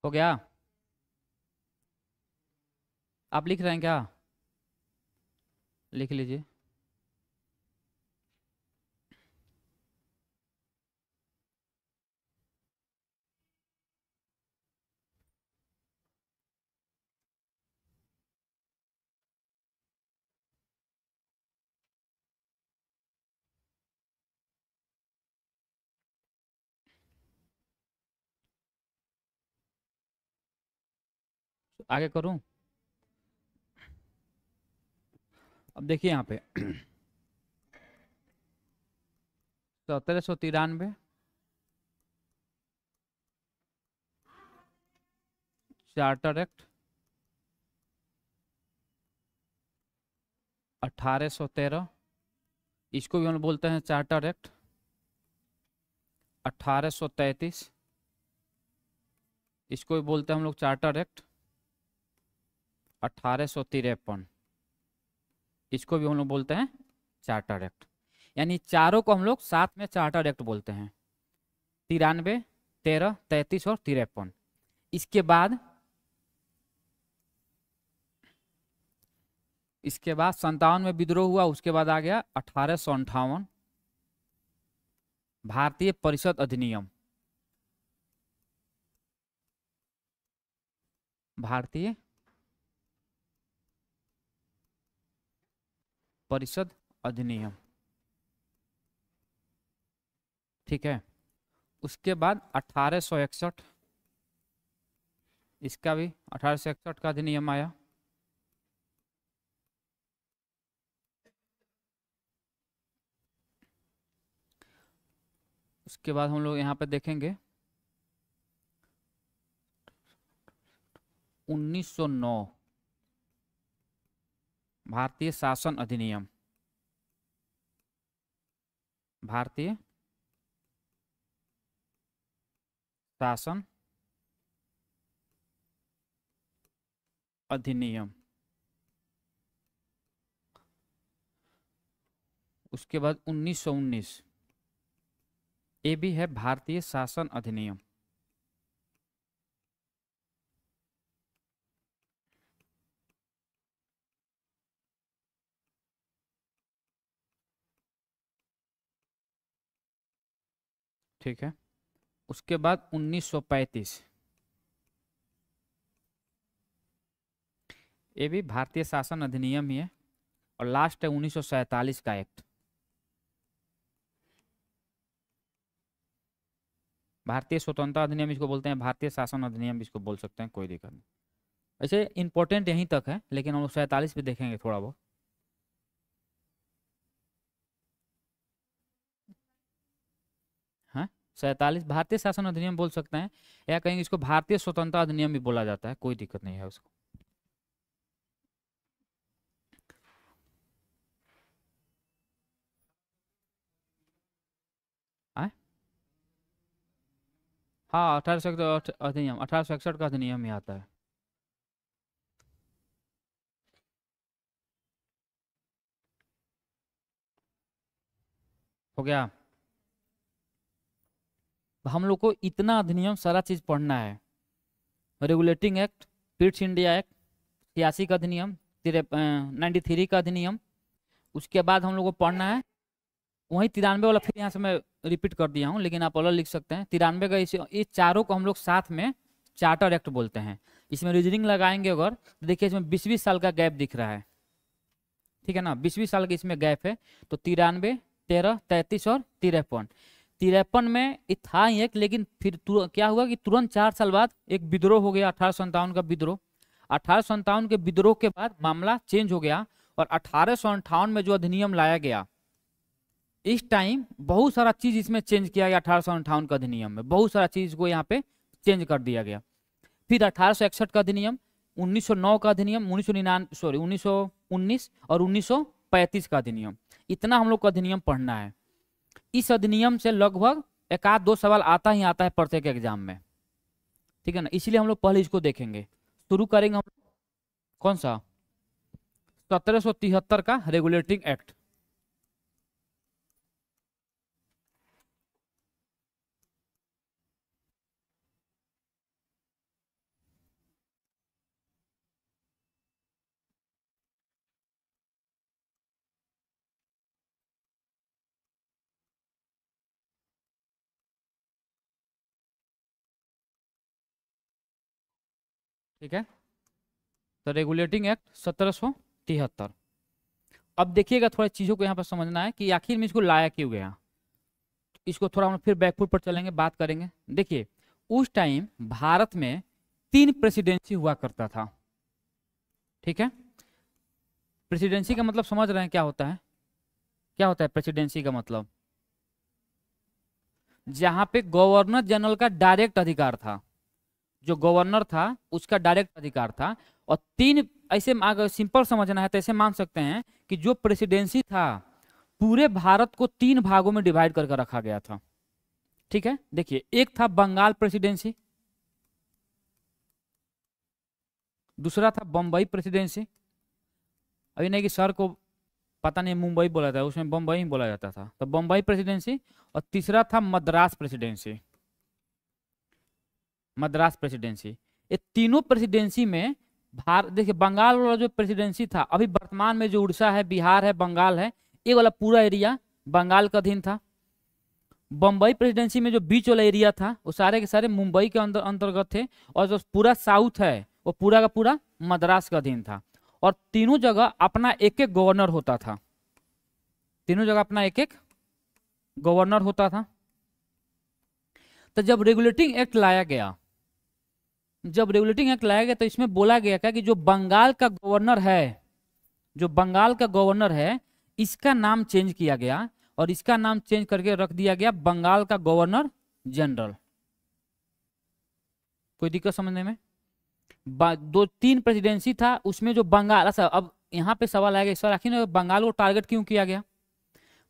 हो गया? आप लिख रहे हैं क्या? लिख लीजिए। आगे करूं? अब देखिए यहाँ पे 1793 चार्टर एक्ट, 1813 इसको भी हम लोग बोलते हैं चार्टर एक्ट, 1833 इसको भी बोलते हैं हम लोग चार्टर एक्ट, 1853 इसको भी हम लोग बोलते हैं चार्टर एक्ट। यानी चारों को हम लोग साथ में चार्टर एक्ट बोलते हैं, 93, 13, 33 और 53। इसके बाद 57 में विद्रोह हुआ, उसके बाद आ गया 1858 भारतीय परिषद अधिनियम। भारतीय परिषद अधिनियम, ठीक है। उसके बाद 1861 इसका भी 1861 का अधिनियम आया। उसके बाद हम लोग यहाँ पे देखेंगे 1909 भारतीय शासन अधिनियम। भारतीय शासन अधिनियम। उसके बाद 1919 ये भी है भारतीय शासन अधिनियम। ठीक है। उसके बाद 1935 ये भी भारतीय शासन अधिनियम ही है। और लास्ट है 1947 का एक्ट, भारतीय स्वतंत्रता अधिनियम इसको बोलते हैं, भारतीय शासन अधिनियम इसको बोल सकते हैं, कोई दिक्कत नहीं। वैसे इंपॉर्टेंट यहीं तक है, लेकिन हम लोग 47 भी देखेंगे थोड़ा बहुत। हाँ, 47 भारतीय शासन अधिनियम बोल सकते हैं, या कहेंगे इसको भारतीय स्वतंत्रता अधिनियम भी बोला जाता है, कोई दिक्कत नहीं है उसको। हाँ, 1861 अधिनियम, 1861 का अधिनियम ही आता है। हो गया? हम लोग को इतना अधिनियम सारा चीज पढ़ना है। Regulating act, Pitt's India act, 86 का अधिनियम, 93 का अधिनियम। उसके बाद हम लोग को पढ़ना है वही 93 वाला फिर यहाँ से मैं रिपीट कर दिया हूँ, लेकिन आप अलग लिख सकते हैं 93 का। इसे ये चारों को हम लोग साथ में चार्टर एक्ट बोलते हैं। इसमें रीजनिंग लगाएंगे अगर तो देखिए इसमें 20-20 साल का गैप दिख रहा है, ठीक है ना, 20-20 साल का इसमें गैप है। तो 93, 13, 33 और 53। 53 में ये था ही एक, लेकिन फिर क्या हुआ कि तुरंत 4 साल बाद एक विद्रोह हो गया, 1857 का विद्रोह। 1857 के विद्रोह के बाद मामला चेंज हो गया और 1858 में जो अधिनियम लाया गया, इस टाइम बहुत सारा चीज इसमें चेंज किया गया। 1858 का अधिनियम में बहुत सारा चीज को यहाँ पे चेंज कर दिया गया। फिर 1861 का अधिनियम, 1909 का अधिनियम, 1919 और 1935 का अधिनियम। इतना हम लोग का अधिनियम पढ़ना है। इस अधिनियम से लगभग एक आध दो सवाल आता ही आता है प्रत्येक एग्जाम में, ठीक है ना, इसलिए हम लोग पहले इसको देखेंगे। शुरू करेंगे हम कौन सा, 1773 का रेगुलेटिंग एक्ट। ठीक है, तो रेगुलेटिंग एक्ट 1773। अब देखिएगा थोड़ा चीजों को यहाँ पर समझना है कि आखिर में इसको लाया क्यों गया। इसको थोड़ा हम फिर बैकफुट पर चलेंगे, बात करेंगे। देखिए उस टाइम भारत में 3 प्रेसिडेंसी हुआ करता था, ठीक है। प्रेसिडेंसी का मतलब समझ रहे हैं क्या होता है? क्या होता है प्रेसिडेंसी का मतलब? जहां पे गवर्नर जनरल का डायरेक्ट अधिकार था, जो गवर्नर था उसका डायरेक्ट अधिकार था। और 3 ऐसे, अगर सिंपल समझना है तो ऐसे मान सकते हैं कि जो प्रेसिडेंसी था पूरे भारत को 3 भागों में डिवाइड करके रखा गया था, ठीक है। देखिए एक था बंगाल प्रेसिडेंसी, दूसरा था बम्बई प्रेसिडेंसी। अभी नहीं कि सर को पता नहीं मुंबई बोला था, उसमें बम्बई ही बोला जाता था, तो बम्बई प्रेसिडेंसी। और तीसरा था मद्रास प्रेसिडेंसी, मद्रास प्रेसिडेंसी। ये तीनों प्रेसिडेंसी में भारत, देखिए बंगाल वाला जो प्रेसिडेंसी था, अभी वर्तमान में जो उड़ीसा है, बिहार है, बंगाल है, ये वाला पूरा एरिया बंगाल का अधीन था। बम्बई प्रेसिडेंसी में जो बीच वाला एरिया था वो सारे के सारे मुंबई के अंतर्गत थे। और जो पूरा साउथ है वो पूरा का पूरा मद्रास का अधीन था। और तीनों जगह अपना एक एक गवर्नर होता था, तीनों जगह अपना एक एक गवर्नर होता था। तो जब रेगुलेटिंग एक्ट लाया गया, जब रेगुलेटिंग एक्ट लाया गया तो इसमें बोला गया था कि जो बंगाल का गवर्नर है, जो बंगाल का गवर्नर है, इसका नाम चेंज किया गया और इसका नाम चेंज करके रख दिया गया बंगाल का गवर्नर जनरल। कोई दिक्कत समझने में? 2-3 प्रेसिडेंसी था उसमें जो बंगाल, अच्छा अब यहाँ पे सवाल आएगा सर आखिर बंगाल को टारगेट क्यों किया गया?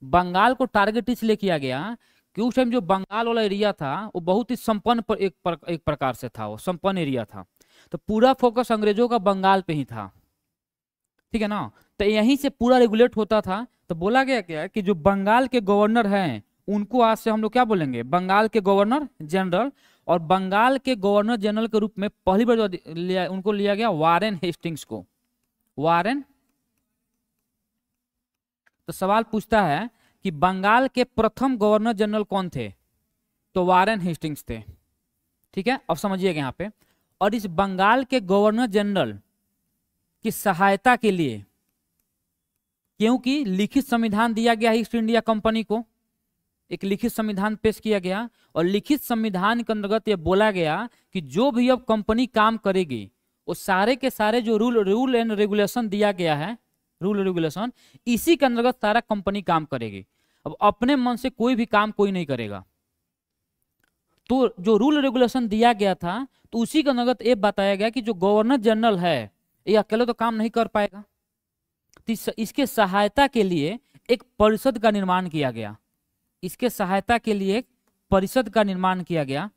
बंगाल को टारगेट इसलिए किया गया कि उस टाइम जो बंगाल वाला एरिया था वो बहुत ही संपन्न एक प्रकार से था, वो संपन्न एरिया था। तो पूरा फोकस अंग्रेजों का बंगाल पे ही था, ठीक है ना। तो यहीं से पूरा रेगुलेट होता था। तो बोला गया क्या कि जो बंगाल के गवर्नर हैं उनको आज से हम लोग क्या बोलेंगे, बंगाल के गवर्नर जनरल। और बंगाल के गवर्नर जनरल के रूप में पहली बार जो उनको लिया गया वारेन हेस्टिंग्स को, वारेन। तो सवाल पूछता है कि बंगाल के प्रथम गवर्नर जनरल कौन थे? तो वारेन हेस्टिंग्स थे, ठीक है। अब समझिएगा यहाँ पे, और इस बंगाल के गवर्नर जनरल की सहायता के लिए, क्योंकि लिखित संविधान दिया गया ईस्ट इंडिया कंपनी को, एक लिखित संविधान पेश किया गया और लिखित संविधान के अंतर्गत यह बोला गया कि जो भी अब कंपनी काम करेगी वो सारे के सारे जो रूल एंड रेगुलेशन दिया गया है, रूल रेगुलेशन, इसी के अंतर्गत सारा कंपनी काम करेगी। अब अपने मन से कोई भी काम कोई नहीं करेगा। तो जो रूल रेगुलेशन दिया गया था तो उसी के अंतर्गत ये बताया गया कि जो गवर्नर जनरल है ये अकेले तो काम नहीं कर पाएगा, तो इसके सहायता के लिए एक परिषद का निर्माण किया गया, इसके सहायता के लिए एक परिषद का निर्माण किया गया।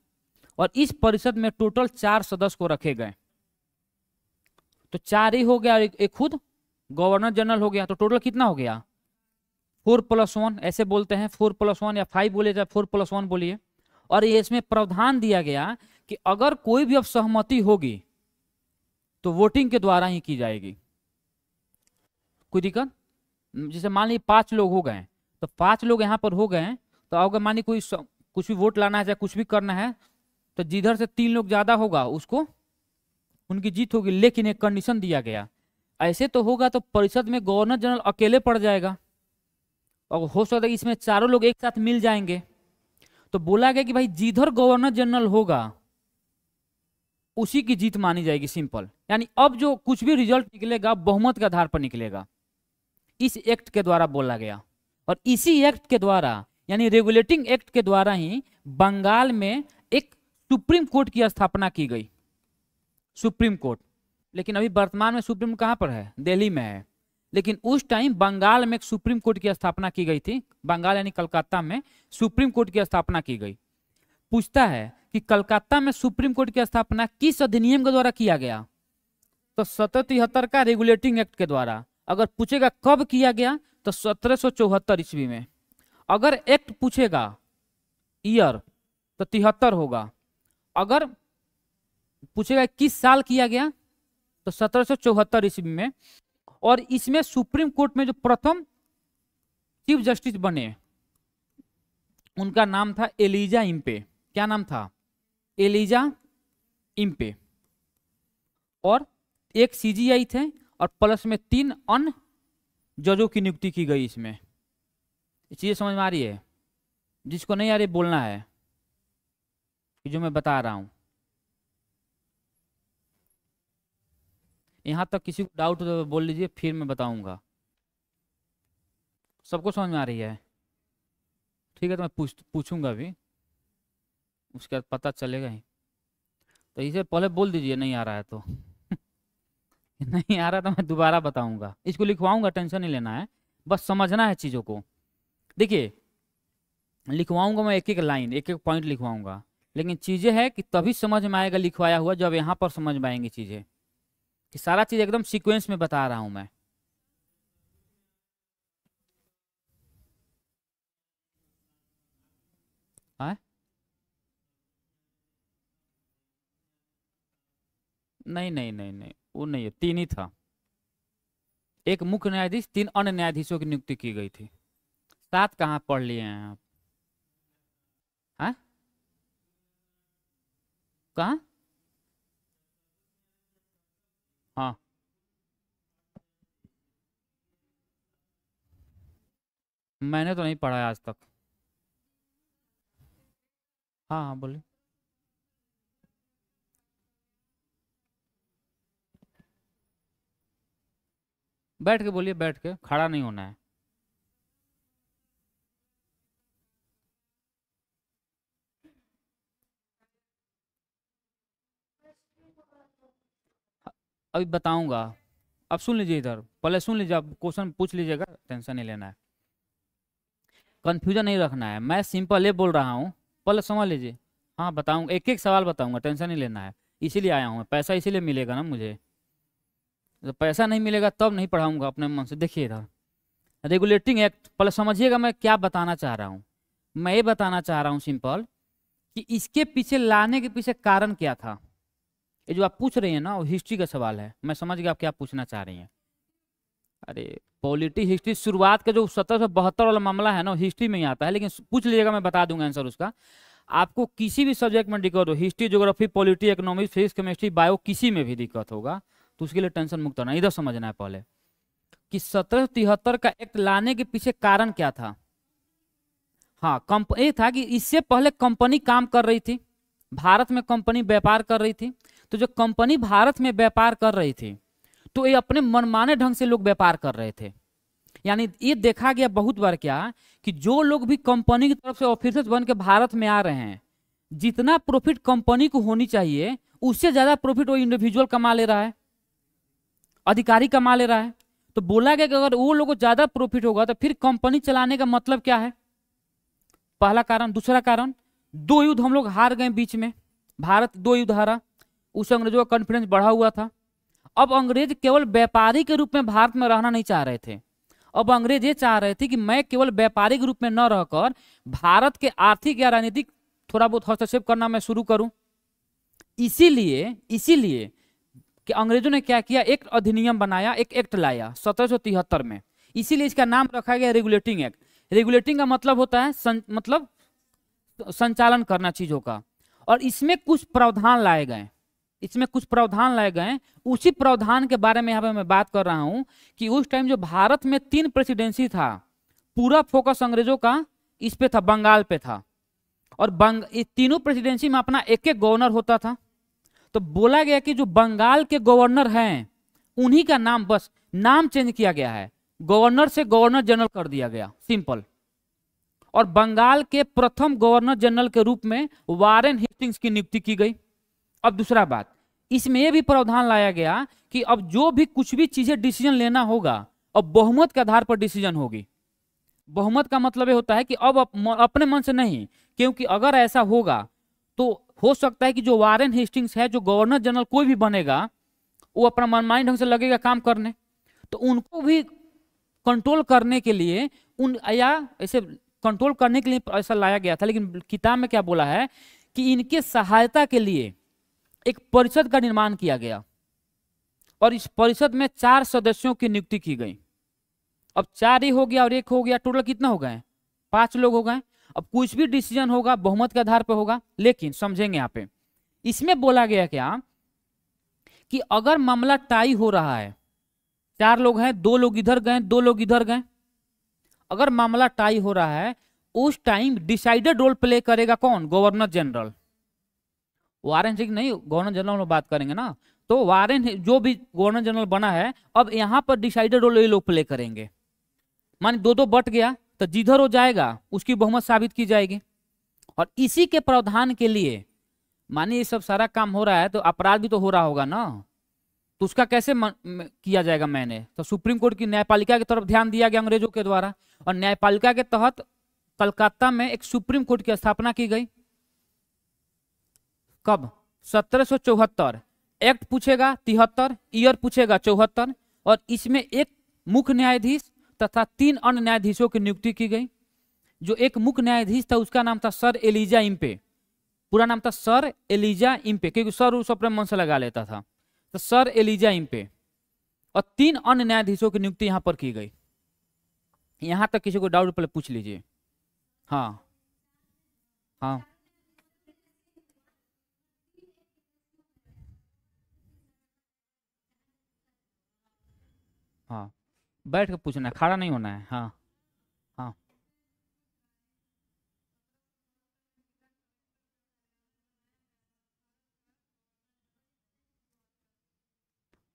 और इस परिषद में टोटल 4 सदस्य को रखे गए। तो 4 ही हो गया, एक खुद गवर्नर जनरल हो गया। तो टोटल कितना हो गया? 4+1 ऐसे बोलते हैं, 4+1 या 5 बोले जाए, 4+1 बोलिए। और ये इसमें प्रावधान दिया गया कि अगर कोई भी अब सहमति होगी तो वोटिंग के द्वारा ही की जाएगी। कोई दिक्कत? जैसे मान लीजिए 5 लोग हो गए तो 5 लोग यहाँ पर हो गए हैं, तो अगर मानिए कोई कुछ भी वोट लाना है चाहे कुछ भी करना है, तो जिधर से 3 लोग ज्यादा होगा उसको उनकी जीत होगी। लेकिन एक कंडीशन दिया गया, ऐसे तो होगा तो परिषद में गवर्नर जनरल अकेले पड़ जाएगा, और हो सकता है कि इसमें चारों लोग एक साथ मिल जाएंगे। तो बोला गया कि भाई जिधर गवर्नर जनरल होगा उसी की जीत मानी जाएगी, सिंपल। यानी अब जो कुछ भी रिजल्ट निकलेगा बहुमत के आधार पर निकलेगा, इस एक्ट के द्वारा बोला गया। और इसी एक्ट के द्वारा यानी रेगुलेटिंग एक्ट के द्वारा ही बंगाल में एक सुप्रीम कोर्ट की स्थापना की गई, सुप्रीम कोर्ट। लेकिन अभी वर्तमान में सुप्रीम कहां पर है? दिल्ली में है। लेकिन उस टाइम बंगाल में एक सुप्रीम कोर्ट की स्थापना की गई थी, बंगाल यानी कलकत्ता में सुप्रीम कोर्ट की स्थापना की गई। पूछता है कि कलकत्ता में सुप्रीम कोर्ट की स्थापना किस अधिनियम के द्वारा किया गया? तो 1773 का रेगुलेटिंग एक्ट के द्वारा। अगर पूछेगा कब किया गया तो 1774 ईस्वी में। अगर एक्ट पूछेगा ईयर तो 73 होगा। अगर पूछेगा किस साल किया गया तो 1774 ईस्वी में। और इसमें सुप्रीम कोर्ट में जो प्रथम चीफ जस्टिस बने उनका नाम था एलिजा इम्पे। क्या नाम था? Elijah Impey. और एक सीजीआई थे और प्लस में 3 अन्य जजों की नियुक्ति की गई। इसमें चीजें समझ में आ रही है? जिसको नहीं आ रही बोलना है कि जो मैं बता रहा हूं। यहां तक किसी को डाउट हो तो बोल लीजिए, फिर मैं बताऊंगा। सबको समझ में आ रही है? ठीक है, तो मैं पूछूंगा भी, उसके बाद पता चलेगा ही। तो इसे पहले बोल दीजिए नहीं आ रहा है तो नहीं आ रहा तो मैं दोबारा बताऊंगा। इसको लिखवाऊंगा, टेंशन नहीं लेना है, बस समझना है चीज़ों को। देखिए लिखवाऊंगा मैं, एक एक लाइन एक एक पॉइंट लिखवाऊंगा, लेकिन चीज़ें है कि तभी समझ में आएगा लिखवाया हुआ जब यहाँ पर समझ में आएंगी चीज़ें, कि सारा चीज़ एकदम सीक्वेंस में बता रहा हूँ मैं। हाँ नहीं नहीं नहीं नहीं, वो नहीं है, 3 ही था। एक मुख्य न्यायाधीश, 3 अन्य न्यायाधीशों की नियुक्ति की गई थी। 7 कहाँ पढ़ लिए हैं आप? हाँ कहाँ? हाँ मैंने तो नहीं पढ़ा है आज तक। हाँ हाँ बोलिए। बैठ के बोलिए, बैठ के, खड़ा नहीं होना है। अभी बताऊंगा, अब सुन लीजिए, इधर पहले सुन लीजिए, आप क्वेश्चन पूछ लीजिएगा, टेंशन नहीं लेना है, कंफ्यूजन नहीं रखना है। मैं सिंपल ये बोल रहा हूँ, पहले समझ लीजिए। हाँ बताऊंगा, एक एक सवाल बताऊंगा, टेंशन नहीं लेना है। इसीलिए आया हूँ, पैसा इसीलिए मिलेगा ना मुझे। तो पैसा नहीं मिलेगा तब नहीं पढ़ाऊंगा अपने मन से। देखिए इधर रेगुलेटिंग एक्ट, पहले समझिएगा मैं क्या बताना चाह रहा हूँ। मैं ये बताना चाह रहा हूँ सिंपल कि इसके पीछे लाने के पीछे कारण क्या था। ये जो आप पूछ रही हैं ना वो हिस्ट्री का सवाल है, मैं समझ गया आप क्या पूछना चाह रही हैं। अरे पॉलिटी हिस्ट्री, शुरुआत का जो 1772 वाला मामला है ना हिस्ट्री में ही आता है, लेकिन पूछ लीजिएगा मैं बता दूंगा आंसर उसका। आपको किसी भी सब्जेक्ट में दिक्कत हो, history, geography, polity, economics, physics, chemistry, bio, किसी में भी दिक्कत होगा तो उसके लिए टेंशन मुक्त होना। इधर समझना है पहले कि 1773 का एक्ट लाने के पीछे कारण क्या था। हाँ ये था कि इससे पहले कंपनी काम कर रही थी, भारत में कंपनी व्यापार कर रही थी। तो जो कंपनी भारत में व्यापार कर रही थी तो ये अपने मनमाने ढंग से लोग व्यापार कर रहे थे। यानी ये देखा गया बहुत बार क्या कि जो लोग भी कंपनी की तरफ से ऑफिसर्स बन के भारत में आ रहे हैं, जितना प्रॉफिट कंपनी को होनी चाहिए उससे ज्यादा प्रॉफिट वो इंडिविजुअल कमा ले रहा है, अधिकारी कमा ले रहा है। तो बोला गया कि अगर वो लोगों को ज्यादा प्रॉफिट होगा तो फिर कंपनी चलाने का मतलब क्या है? पहला कारण। दूसरा कारण, 2 युद्ध हम लोग हार गए बीच में, भारत 2 युद्ध हारा, उस अंग्रेजों का कॉन्फिडेंस बढ़ा हुआ था। अब अंग्रेज केवल व्यापारी के रूप में भारत में रहना नहीं चाह रहे थे। अब अंग्रेज ये चाह रहे थे कि मैं केवल व्यापारी के रूप में न रहकर भारत के आर्थिक या राजनीतिक थोड़ा बहुत हस्तक्षेप करना मैं शुरू करूं। इसीलिए कि अंग्रेजों ने क्या किया, एक अधिनियम बनाया, एक एक्ट लाया 1773 में। इसीलिए इसका नाम रखा गया रेगुलेटिंग एक्ट। रेगुलेटिंग का मतलब होता है मतलब संचालन करना चीजों का। और इसमें कुछ प्रावधान लाए गए, इसमें कुछ प्रावधान लाए गए। उसी प्रावधान के बारे में यहाँ पे मैं बात कर रहा हूं कि उस टाइम जो भारत में 3 प्रेसिडेंसी था, पूरा फोकस अंग्रेजों का इस पे था, बंगाल पे था। और ये तीनों प्रेसिडेंसी में अपना एक एक गवर्नर होता था। तो बोला गया कि जो बंगाल के गवर्नर हैं उन्हीं का नाम, बस नाम चेंज किया गया है, गवर्नर से गवर्नर जनरल कर दिया गया, सिंपल। और बंगाल के प्रथम गवर्नर जनरल के रूप में वारेन हेस्टिंग्स की नियुक्ति की गई। अब दूसरा बात, इसमें यह भी प्रावधान लाया गया कि अब जो भी कुछ भी चीजें डिसीजन लेना होगा, अब बहुमत के आधार पर डिसीजन होगी। बहुमत का मतलब ये होता है कि अब अपने मन से नहीं, क्योंकि अगर ऐसा होगा तो हो सकता है कि जो वारेन हेस्टिंग्स है, जो गवर्नर जनरल कोई भी बनेगा, वो अपना मनमानी ढंग से लगेगा काम करने। तो उनको भी कंट्रोल करने के लिए या ऐसे कंट्रोल करने के लिए ऐसा लाया गया था। लेकिन किताब में क्या बोला है कि इनके सहायता के लिए एक परिषद का निर्माण किया गया और इस परिषद में 4 सदस्यों की नियुक्ति की गई। अब 4 ही हो गया और 1 हो गया, टोटल कितना हो गए? 5 लोग हो गए। अब कुछ भी डिसीजन होगा बहुमत के आधार पर होगा। लेकिन समझेंगे यहाँ पे, इसमें बोला गया क्या कि अगर मामला टाई हो रहा है, 4 लोग हैं, 2 लोग इधर गए, 2 लोग इधर गए, अगर मामला टाई हो रहा है उस टाइम डिसाइडर रोल प्ले करेगा कौन? Governor general. वारेन ठीक नहीं, गवर्नर जनरल में बात करेंगे ना, तो वारेन जो भी गवर्नर जनरल बना है, अब यहां पर डिसाइडर रोल ये लोग प्ले करेंगे। मान 2-2 बट गया तो जिधर हो जाएगा उसकी बहुमत साबित की जाएगी। और इसी के प्रावधान के लिए, मानिए ये सब सारा काम हो रहा है तो अपराध भी तो हो रहा होगा ना, तो उसका कैसे किया जाएगा? मैंने तो सुप्रीम कोर्ट की न्यायपालिका की तरफ ध्यान दिया गया अंग्रेजों के द्वारा, और न्यायपालिका के तहत कलकत्ता में एक सुप्रीम कोर्ट की स्थापना की गई। कब? 1774। एक्ट पूछेगा 73, ईयर पूछेगा 74, और इसमें एक मुख्य न्यायाधीश तथा 3 अन्य न्यायाधीशों की नियुक्ति की गई। जो एक मुख्य न्यायाधीश था उसका नाम था सर एलिजा इम्पे, पूरा नाम था सर एलिजा इम्पे, क्योंकि सर उस अपने मन से लगा लेता था, तो सर एलिजा इम्पे। और 3 अन्य न्यायाधीशों की नियुक्ति यहां पर की गई। यहां तक किसी को डाउट पहले पूछ लीजिए। हाँ हाँ हाँ, बैठ के पूछना है, खड़ा नहीं होना है। हाँ हाँ।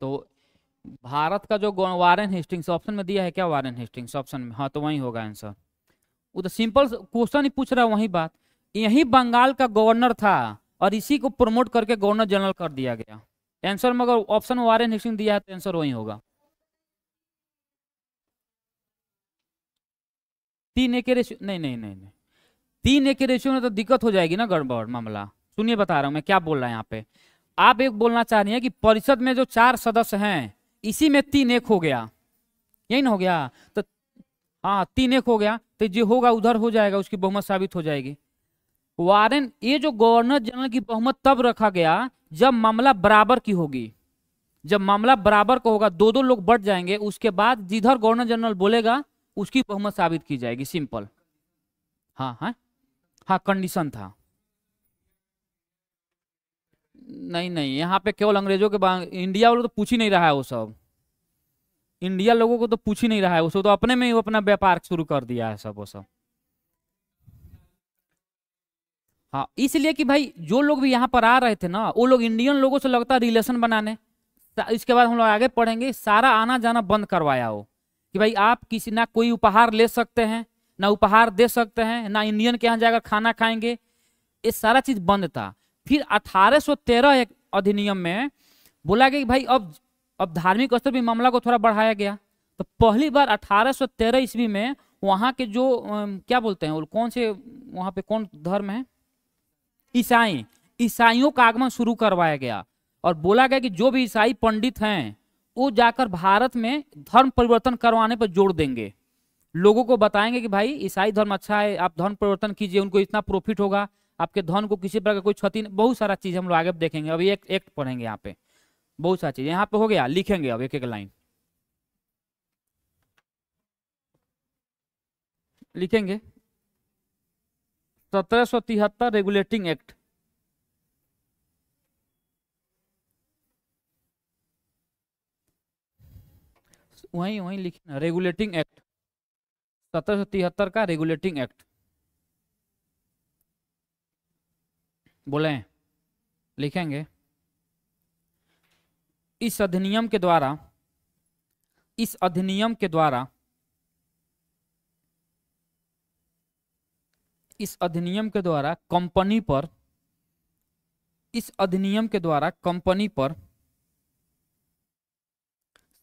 तो भारत का जो वारेन हेस्टिंग्स ऑप्शन में दिया है क्या? वारेन हेस्टिंग्स ऑप्शन में, हाँ तो वही होगा आंसर। वो तो सिंपल क्वेश्चन ही पूछ रहा है, वही बात। यही बंगाल का गवर्नर था और इसी को प्रमोट करके गवर्नर जनरल कर दिया गया। आंसर में अगर ऑप्शन वारेन हेस्टिंग दिया है तो आंसर वही होगा। 3 A के रेशियो, नहीं नहीं नहीं नहीं, 3 A के रेशियो में तो दिक्कत हो जाएगी ना, गड़बड़ मामला। सुनिए बता रहा हूं मैं क्या बोल रहा है यहाँ पे। आप एक बोलना चाह रही हैं कि परिषद में जो 4 सदस्य हैं इसी में 3-1 हो गया, यही ना हो गया? तो हाँ 3-1 हो गया, तो जो होगा उधर हो जाएगा, उसकी बहुमत साबित हो जाएगी। वारेन, ये जो गवर्नर जनरल की बहुमत तब रखा गया जब मामला बराबर की होगी। जब मामला बराबर का होगा, 2-2 लोग बढ़ जाएंगे, उसके बाद जिधर गवर्नर जनरल बोलेगा उसकी बहुमत साबित की जाएगी, सिंपल। हाँ हाँ हाँ, कंडीशन था। नहीं नहीं, यहाँ पे केवल अंग्रेजों के इंडिया वालों तो पूछ ही नहीं रहा है वो सब। इंडिया लोगों को तो पूछ ही नहीं रहा है वो सब, तो अपने में ही वो अपना व्यापार शुरू कर दिया है सब वो सब। हाँ, इसलिए कि भाई जो लोग भी यहाँ पर आ रहे थे ना, वो लोग इंडियन लोगों से लगता है रिलेशन बनाने। इसके बाद हम लोग आगे पढ़ेंगे, सारा आना जाना बंद करवाया हो कि भाई आप किसी ना कोई उपहार ले सकते हैं, ना उपहार दे सकते हैं, ना इंडियन के यहाँ जाकर खाना खाएंगे, ये सारा चीज बंद था। फिर 1813 एक अधिनियम में बोला गया कि भाई अब धार्मिक स्तर भी मामला को थोड़ा बढ़ाया गया। तो पहली बार 1813 ईस्वी में वहां के जो क्या बोलते हैं वो कौन से, वहां पे कौन धर्म है? ईसाइयों का आगमन शुरू करवाया गया। और बोला गया कि जो भी ईसाई पंडित हैं वो जाकर भारत में धर्म परिवर्तन करवाने पर जोर देंगे, लोगों को बताएंगे कि भाई ईसाई धर्म अच्छा है, आप धर्म परिवर्तन कीजिए, उनको इतना प्रॉफिट होगा, आपके धन को किसी प्रकार कोई क्षति नहीं। बहुत सारा चीज हम लोग आगे देखेंगे, अभी एक एक्ट पढ़ेंगे यहाँ पे, बहुत सारी चीज यहाँ पे हो गया, लिखेंगे अब एक एक लाइन। लिखेंगे 1773 रेगुलेटिंग एक्ट। वहीं वहीं लिखना रेगुलेटिंग एक्ट, 1773 का रेगुलेटिंग एक्ट बोले, लिखेंगे इस अधिनियम के द्वारा, इस अधिनियम के द्वारा, इस अधिनियम के द्वारा कंपनी पर, इस अधिनियम के द्वारा कंपनी पर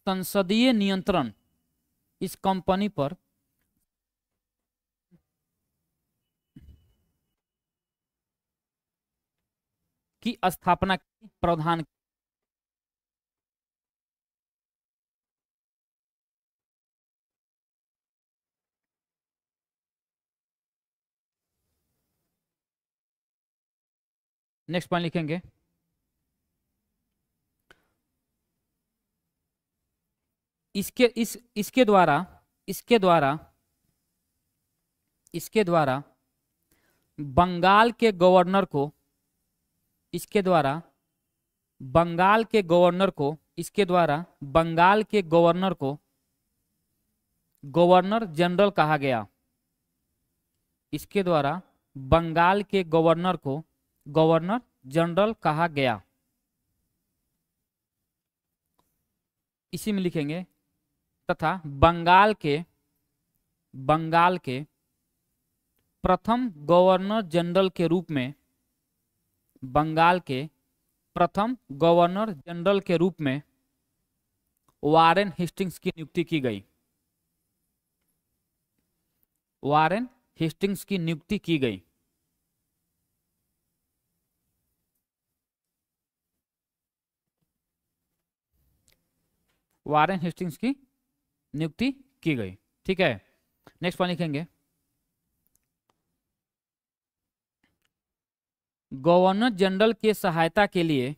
संसदीय नियंत्रण, इस कंपनी पर की स्थापना की प्रावधान। नेक्स्ट पॉइंट लिखेंगे इसके द्वारा, इसके द्वारा, इसके द्वारा बंगाल के गवर्नर को, इसके द्वारा बंगाल के गवर्नर को, इसके द्वारा बंगाल के गवर्नर को गवर्नर जनरल कहा गया। इसके द्वारा बंगाल के गवर्नर को गवर्नर जनरल कहा गया। इसी में लिखेंगे तथा बंगाल के, बंगाल के प्रथम गवर्नर जनरल के रूप में, बंगाल के प्रथम गवर्नर जनरल के रूप में वारेन हेस्टिंग्स की नियुक्ति की गई। वारेन हेस्टिंग्स की नियुक्ति की गई। वारेन हेस्टिंग्स की नियुक्ति की गई। ठीक है, नेक्स्ट पॉइंट लिखेंगे गवर्नर जनरल के सहायता के लिए,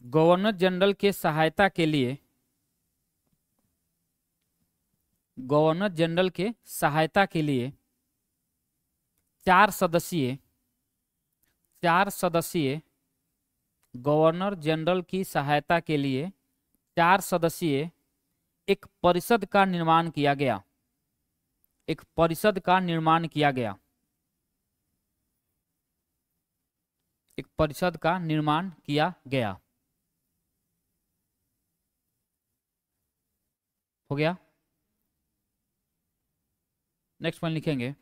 गवर्नर जनरल के सहायता के लिए, गवर्नर जनरल के सहायता के लिए 4 सदस्यीय, 4 सदस्यीय गवर्नर जनरल की सहायता के लिए 4 सदस्यीय एक परिषद का निर्माण किया गया। एक परिषद का निर्माण किया गया। एक परिषद का निर्माण किया गया। हो गया। नेक्स्ट पॉइंट लिखेंगे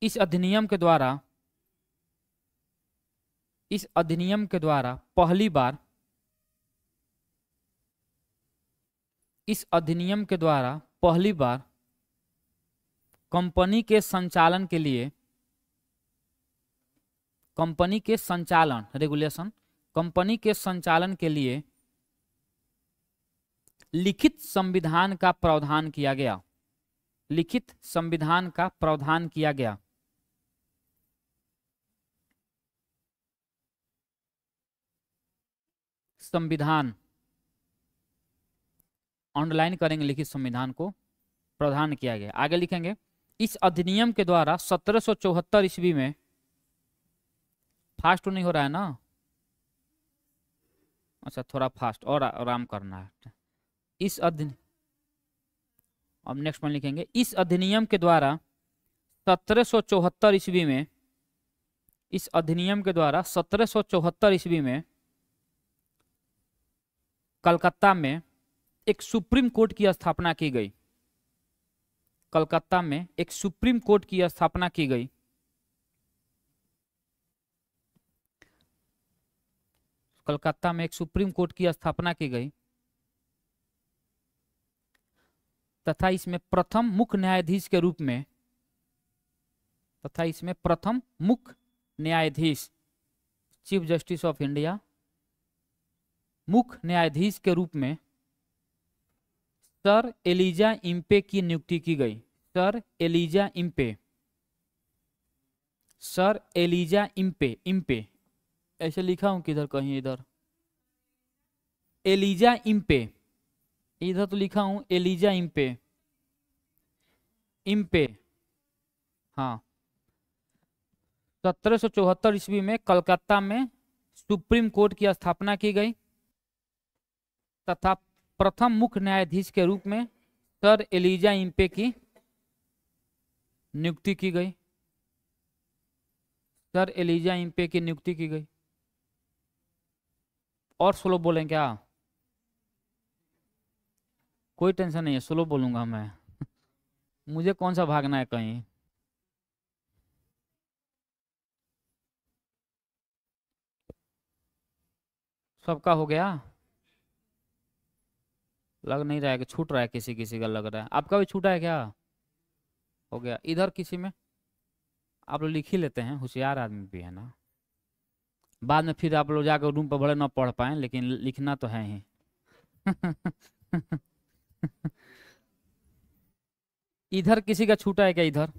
इस अधिनियम के द्वारा, इस अधिनियम के द्वारा पहली बार, इस अधिनियम के द्वारा पहली बार कंपनी के संचालन के लिए, कंपनी के संचालन, रेगुलेशन, कंपनी के संचालन के लिए लिखित संविधान का प्रावधान किया गया। लिखित संविधान का प्रावधान किया गया। संविधान अंडरलाइन करेंगे, लिखित संविधान को प्रावधान किया गया। आगे लिखेंगे इस अधिनियम के द्वारा 1774 ईस्वी में, फास्ट तो नहीं हो रहा है ना, अच्छा थोड़ा फास्ट और आराम करना है। इस अधिनियम, अब नेक्स्ट पॉइंट लिखेंगे इस अधिनियम के द्वारा 1774 ईस्वी में, इस अधिनियम के द्वारा 1774 ईस्वी में कलकत्ता में एक सुप्रीम कोर्ट की स्थापना की गई। कलकत्ता में एक सुप्रीम कोर्ट की स्थापना की गई। कलकत्ता में एक सुप्रीम कोर्ट की स्थापना की गई तथा इसमें प्रथम मुख्य न्यायाधीश के रूप में, तथा इसमें प्रथम मुख्य न्यायाधीश, चीफ जस्टिस ऑफ इंडिया, मुख्य न्यायाधीश के रूप में सर एलिजा इम्पे की नियुक्ति की गई। Sir Elijah Impey, sir Elijah Impey, Impey ऐसे लिखा हूं किधर, कहीं इधर, एलिजा इम्पे, इधर तो लिखा हूं एलिजा इम्पे, इम्पे, हाँ। 1774 ईस्वी में कलकत्ता में सुप्रीम कोर्ट की स्थापना की गई तथा प्रथम मुख्य न्यायाधीश के रूप में सर एलिजा इम्पे की नियुक्ति की गई। सर एलिजा इम्पे की नियुक्ति की गई। और स्लो बोलें क्या? कोई टेंशन नहीं है, स्लो बोलूंगा मैं। मुझे कौन सा भागना है कहीं। सबका हो गया? लग नहीं रहा है कि छूट रहा है, किसी किसी का लग रहा है। आपका भी छूटा है क्या? हो गया। इधर किसी में आप लोग लिख ही लेते हैं, होशियार आदमी भी है ना। बाद में फिर आप लोग जाकर रूम पर भले ना पढ़ पाए, लेकिन लिखना तो है ही। इधर किसी का छूटा है क्या? इधर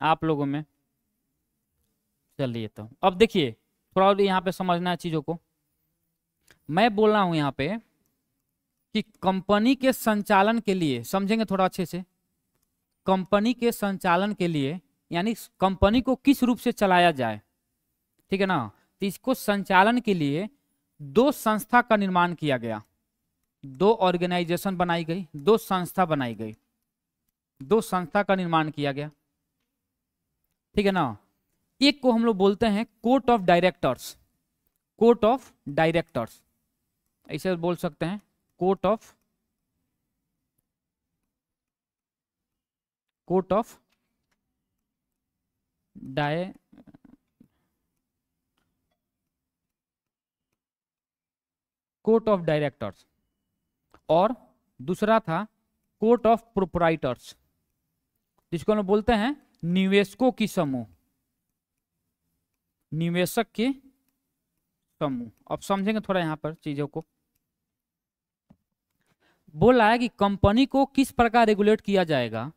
आप लोगों में? चलिए तो अब देखिए, थोड़ा और यहाँ पे समझना है चीजों को। मैं बोल रहा हूं यहाँ पे कि कंपनी के संचालन के लिए, समझेंगे थोड़ा अच्छे से, कंपनी के संचालन के लिए यानी कंपनी को किस रूप से चलाया जाए, ठीक है ना। तो इसको संचालन के लिए दो संस्था का निर्माण किया गया, दो ऑर्गेनाइजेशन बनाई गई, दो संस्था बनाई गई, दो संस्था का निर्माण किया गया, ठीक है ना। एक को हम लोग बोलते हैं court of directors, court of directors, ऐसे बोल सकते हैं, court of court of directors. और दूसरा था कोर्ट ऑफ प्रोप्राइटर्स, जिसको हम बोलते हैं निवेशकों की समूह, निवेशक के समूह। अब समझेंगे थोड़ा यहां पर चीजों को। बोला है कि कंपनी को किस प्रकार रेगुलेट किया जाएगा।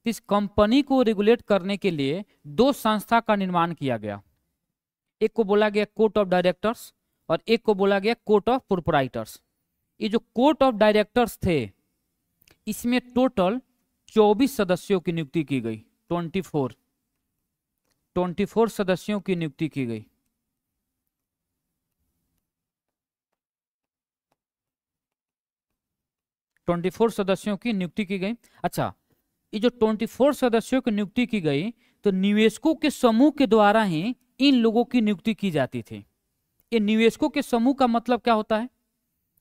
इस कंपनी को रेगुलेट करने के लिए दो संस्था का निर्माण किया गया। एक को बोला गया कोर्ट ऑफ डायरेक्टर्स और एक को बोला गया कोर्ट ऑफ प्रोप्राइटर्स। ये जो कोर्ट ऑफ डायरेक्टर्स थे, इसमें टोटल 24 सदस्यों की नियुक्ति की गई। 24 सदस्यों की नियुक्ति की गई। सदस्यों की नियुक्ति की गई। अच्छा, ये जो 24 सदस्यों की नियुक्ति की गई, तो निवेशकों के समूह के द्वारा ही इन लोगों की नियुक्ति की जाती थी। ये निवेशकों के समूह का मतलब क्या होता है?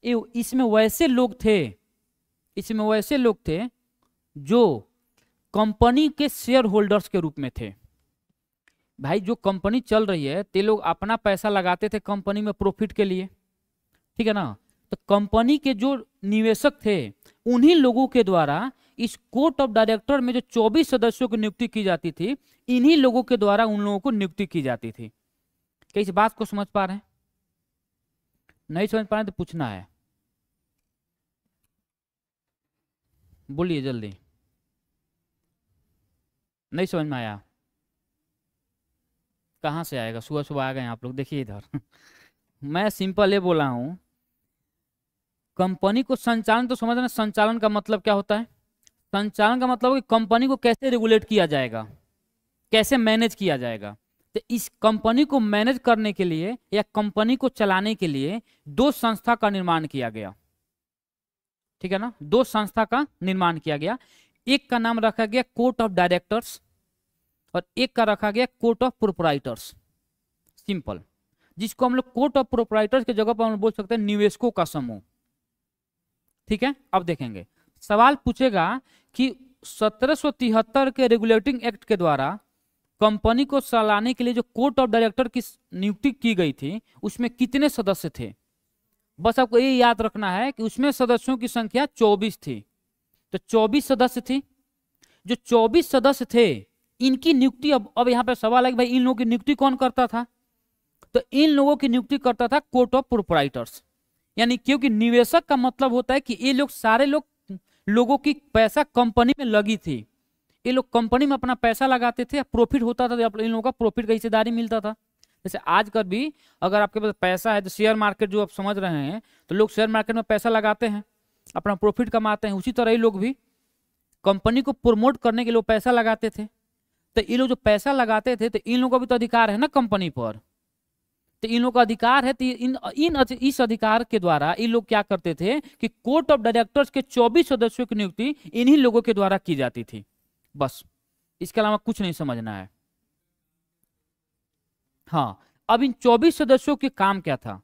इसमें वैसे लोग थे जो कंपनी के शेयर होल्डर्स के रूप में थे। भाई, जो कंपनी चल रही है, ते लोग अपना पैसा लगाते थे कंपनी में प्रॉफिट के लिए, ठीक है ना। तो कंपनी के जो निवेशक थे, उन्हीं लोगों के द्वारा इस कोर्ट ऑफ डायरेक्टर में जो 24 सदस्यों की नियुक्ति की जाती थी, इन्हीं लोगों के द्वारा उन लोगों को नियुक्ति की जाती थी। क्या इस बात को समझ पा रहे हैं? नहीं समझ पा रहे तो पूछना है, बोलिए जल्दी। नहीं समझ में आया? कहाँ से आएगा? सुबह सुबह आ गए आप लोग, देखिए इधर। मैं सिंपल ये बोला हूं, कंपनी को संचालन तो समझना। संचालन का मतलब क्या होता है? संचालन का मतलब है कि कंपनी को कैसे रेगुलेट किया जाएगा, कैसे मैनेज किया जाएगा। तो इस कंपनी को मैनेज करने के लिए या कंपनी को चलाने के लिए दो संस्था का निर्माण किया गया, ठीक है ना। दो संस्था का निर्माण किया गया। एक का नाम रखा गया कोर्ट ऑफ डायरेक्टर्स और एक का रखा गया कोर्ट ऑफ प्रोप्राइटर्स, सिंपल। जिसको हम लोग कोर्ट ऑफ प्रोप्राइटर्स की जगह पर हम बोल सकते हैं निवेशकों का समूह, ठीक है। अब देखेंगे, सवाल पूछेगा कि 1773 के रेगुलेटिंग एक्ट के द्वारा कंपनी को चलाने के लिए जो कोर्ट ऑफ डायरेक्टर की नियुक्ति की गई थी, उसमें कितने सदस्य थे। बस आपको ये याद रखना है कि उसमें सदस्यों की संख्या 24 थी। तो 24 सदस्य थी। जो 24 सदस्य थे, इनकी नियुक्ति, अब यहाँ पे सवाल है कि भाई इन लोगों की नियुक्ति कौन करता था। तो इन लोगों की नियुक्ति करता था कोर्ट ऑफ प्रोप्राइटर्स। यानी क्योंकि निवेशक का मतलब होता है कि ये लोग सारे लोगों की पैसा कंपनी में लगी थी, ये लोग कंपनी में अपना पैसा लगाते थे, प्रॉफिट होता था, इन लोगों का प्रॉफिट का हिस्सेदारी मिलता था। जैसे आजकल भी अगर आपके पास पैसा है तो शेयर मार्केट जो आप समझ रहे हैं, तो लोग शेयर मार्केट में पैसा लगाते हैं। अपना प्रॉफिट कमाते हैं। उसी तरह ये लोग भी कंपनी को प्रमोट करने के लिए पैसा लगाते थे। तो ये लोग जो पैसा लगाते थे तो इन लोगों का भी तो अधिकार है ना कंपनी पर, तो इन लोगों का अधिकार है। तो इस अधिकार के द्वारा इन लोग क्या करते थे कि कोर्ट ऑफ डायरेक्टर्स के 24 सदस्यों की नियुक्ति इन्हीं लोगों के द्वारा की जाती थी। बस, इसके अलावा कुछ नहीं समझना है। हाँ, अब इन 24 सदस्यों के काम क्या था?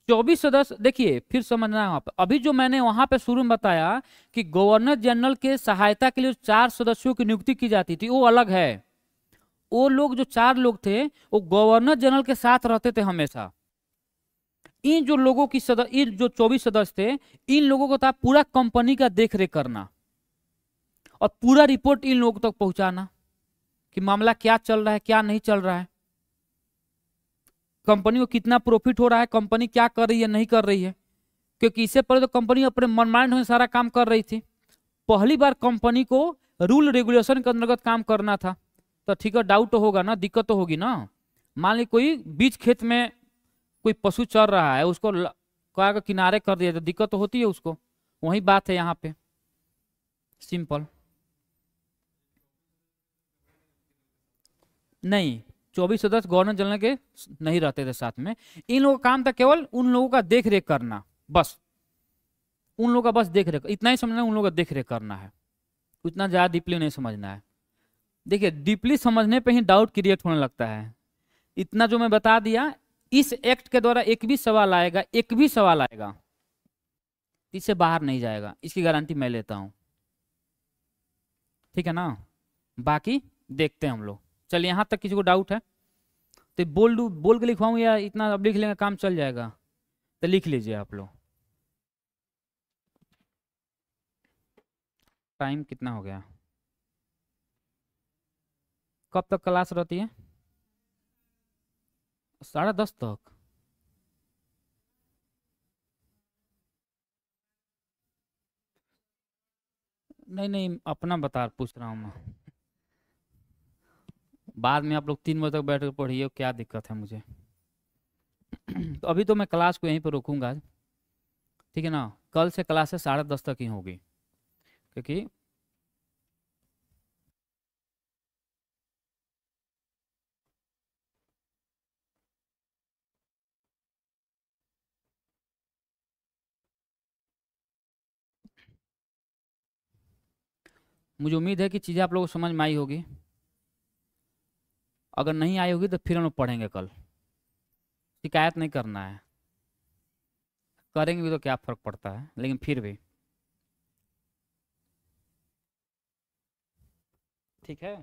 24 सदस्य, देखिए फिर समझना है वहां पर। अभी जो मैंने वहां पे शुरू में बताया कि गवर्नर जनरल के सहायता के लिए 4 सदस्यों की नियुक्ति की जाती थी, वो अलग है। वो लोग जो 4 लोग थे वो गवर्नर जनरल के साथ रहते थे हमेशा। इन जो लोगों की इन जो 24 सदस्य थे, इन लोगों को था पूरा कंपनी का देख रेख करना और पूरा रिपोर्ट इन लोगों तक पहुंचाना कि मामला क्या चल रहा है, क्या नहीं चल रहा है, कंपनी को कितना प्रॉफिट हो रहा है, कंपनी क्या कर रही है, नहीं कर रही है। क्योंकि इससे पहले तो कंपनी अपने मनमाने में सारा काम कर रही थी। पहली बार कंपनी को रूल रेगुलेशन के अंतर्गत काम करना था। तो ठीक है, डाउट तो होगा ना, दिक्कत तो होगी ना। मान ली कोई बीच खेत में कोई पशु चर रहा है, उसको कार के किनारे कर दिया तो दिक्कत तो होती है उसको। वही बात है यहाँ पे, सिंपल। नहीं, 24 सदस्य गवर्नर जनरल के नहीं रहते थे साथ में। इन लोगों का काम था केवल उन लोगों का देख रेख करना, बस उन लोगों का बस देख रेख, इतना ही समझना है, उन लोगों का देख रेख करना है। उतना ज्यादा डीपली नहीं समझना है। देखिए डीपली समझने पे ही डाउट क्रिएट होने लगता है। इतना जो मैं बता दिया, इस एक्ट के द्वारा एक भी सवाल आएगा, एक भी सवाल आएगा, इससे बाहर नहीं जाएगा, इसकी गारंटी मैं लेता हूं। ठीक है ना? बाकी देखते हैं हम लोग। चलिए, यहां तक किसी को डाउट है तो बोल के लिखवाऊं या इतना अब लिख लेंगे काम चल जाएगा? तो लिख लीजिए आप लोग। टाइम कितना हो गया? कब तक क्लास रहती है? 10:30 तक? नहीं नहीं, अपना बता पूछ रहा हूँ मैं। बाद में आप लोग 3 बजे तक बैठ कर पढ़िए, क्या दिक्कत है मुझे। तो अभी तो मैं क्लास को यहीं पर रोकूंगा, ठीक है ना? कल से क्लासेस 10:30 तक ही होगी, क्योंकि मुझे उम्मीद है कि चीज़ें आप लोगों को समझ में आई होगी। अगर नहीं आई होगी तो फिर हम लोग पढ़ेंगे कल। शिकायत नहीं करना है, करेंगे भी तो क्या फर्क पड़ता है, लेकिन फिर भी ठीक है।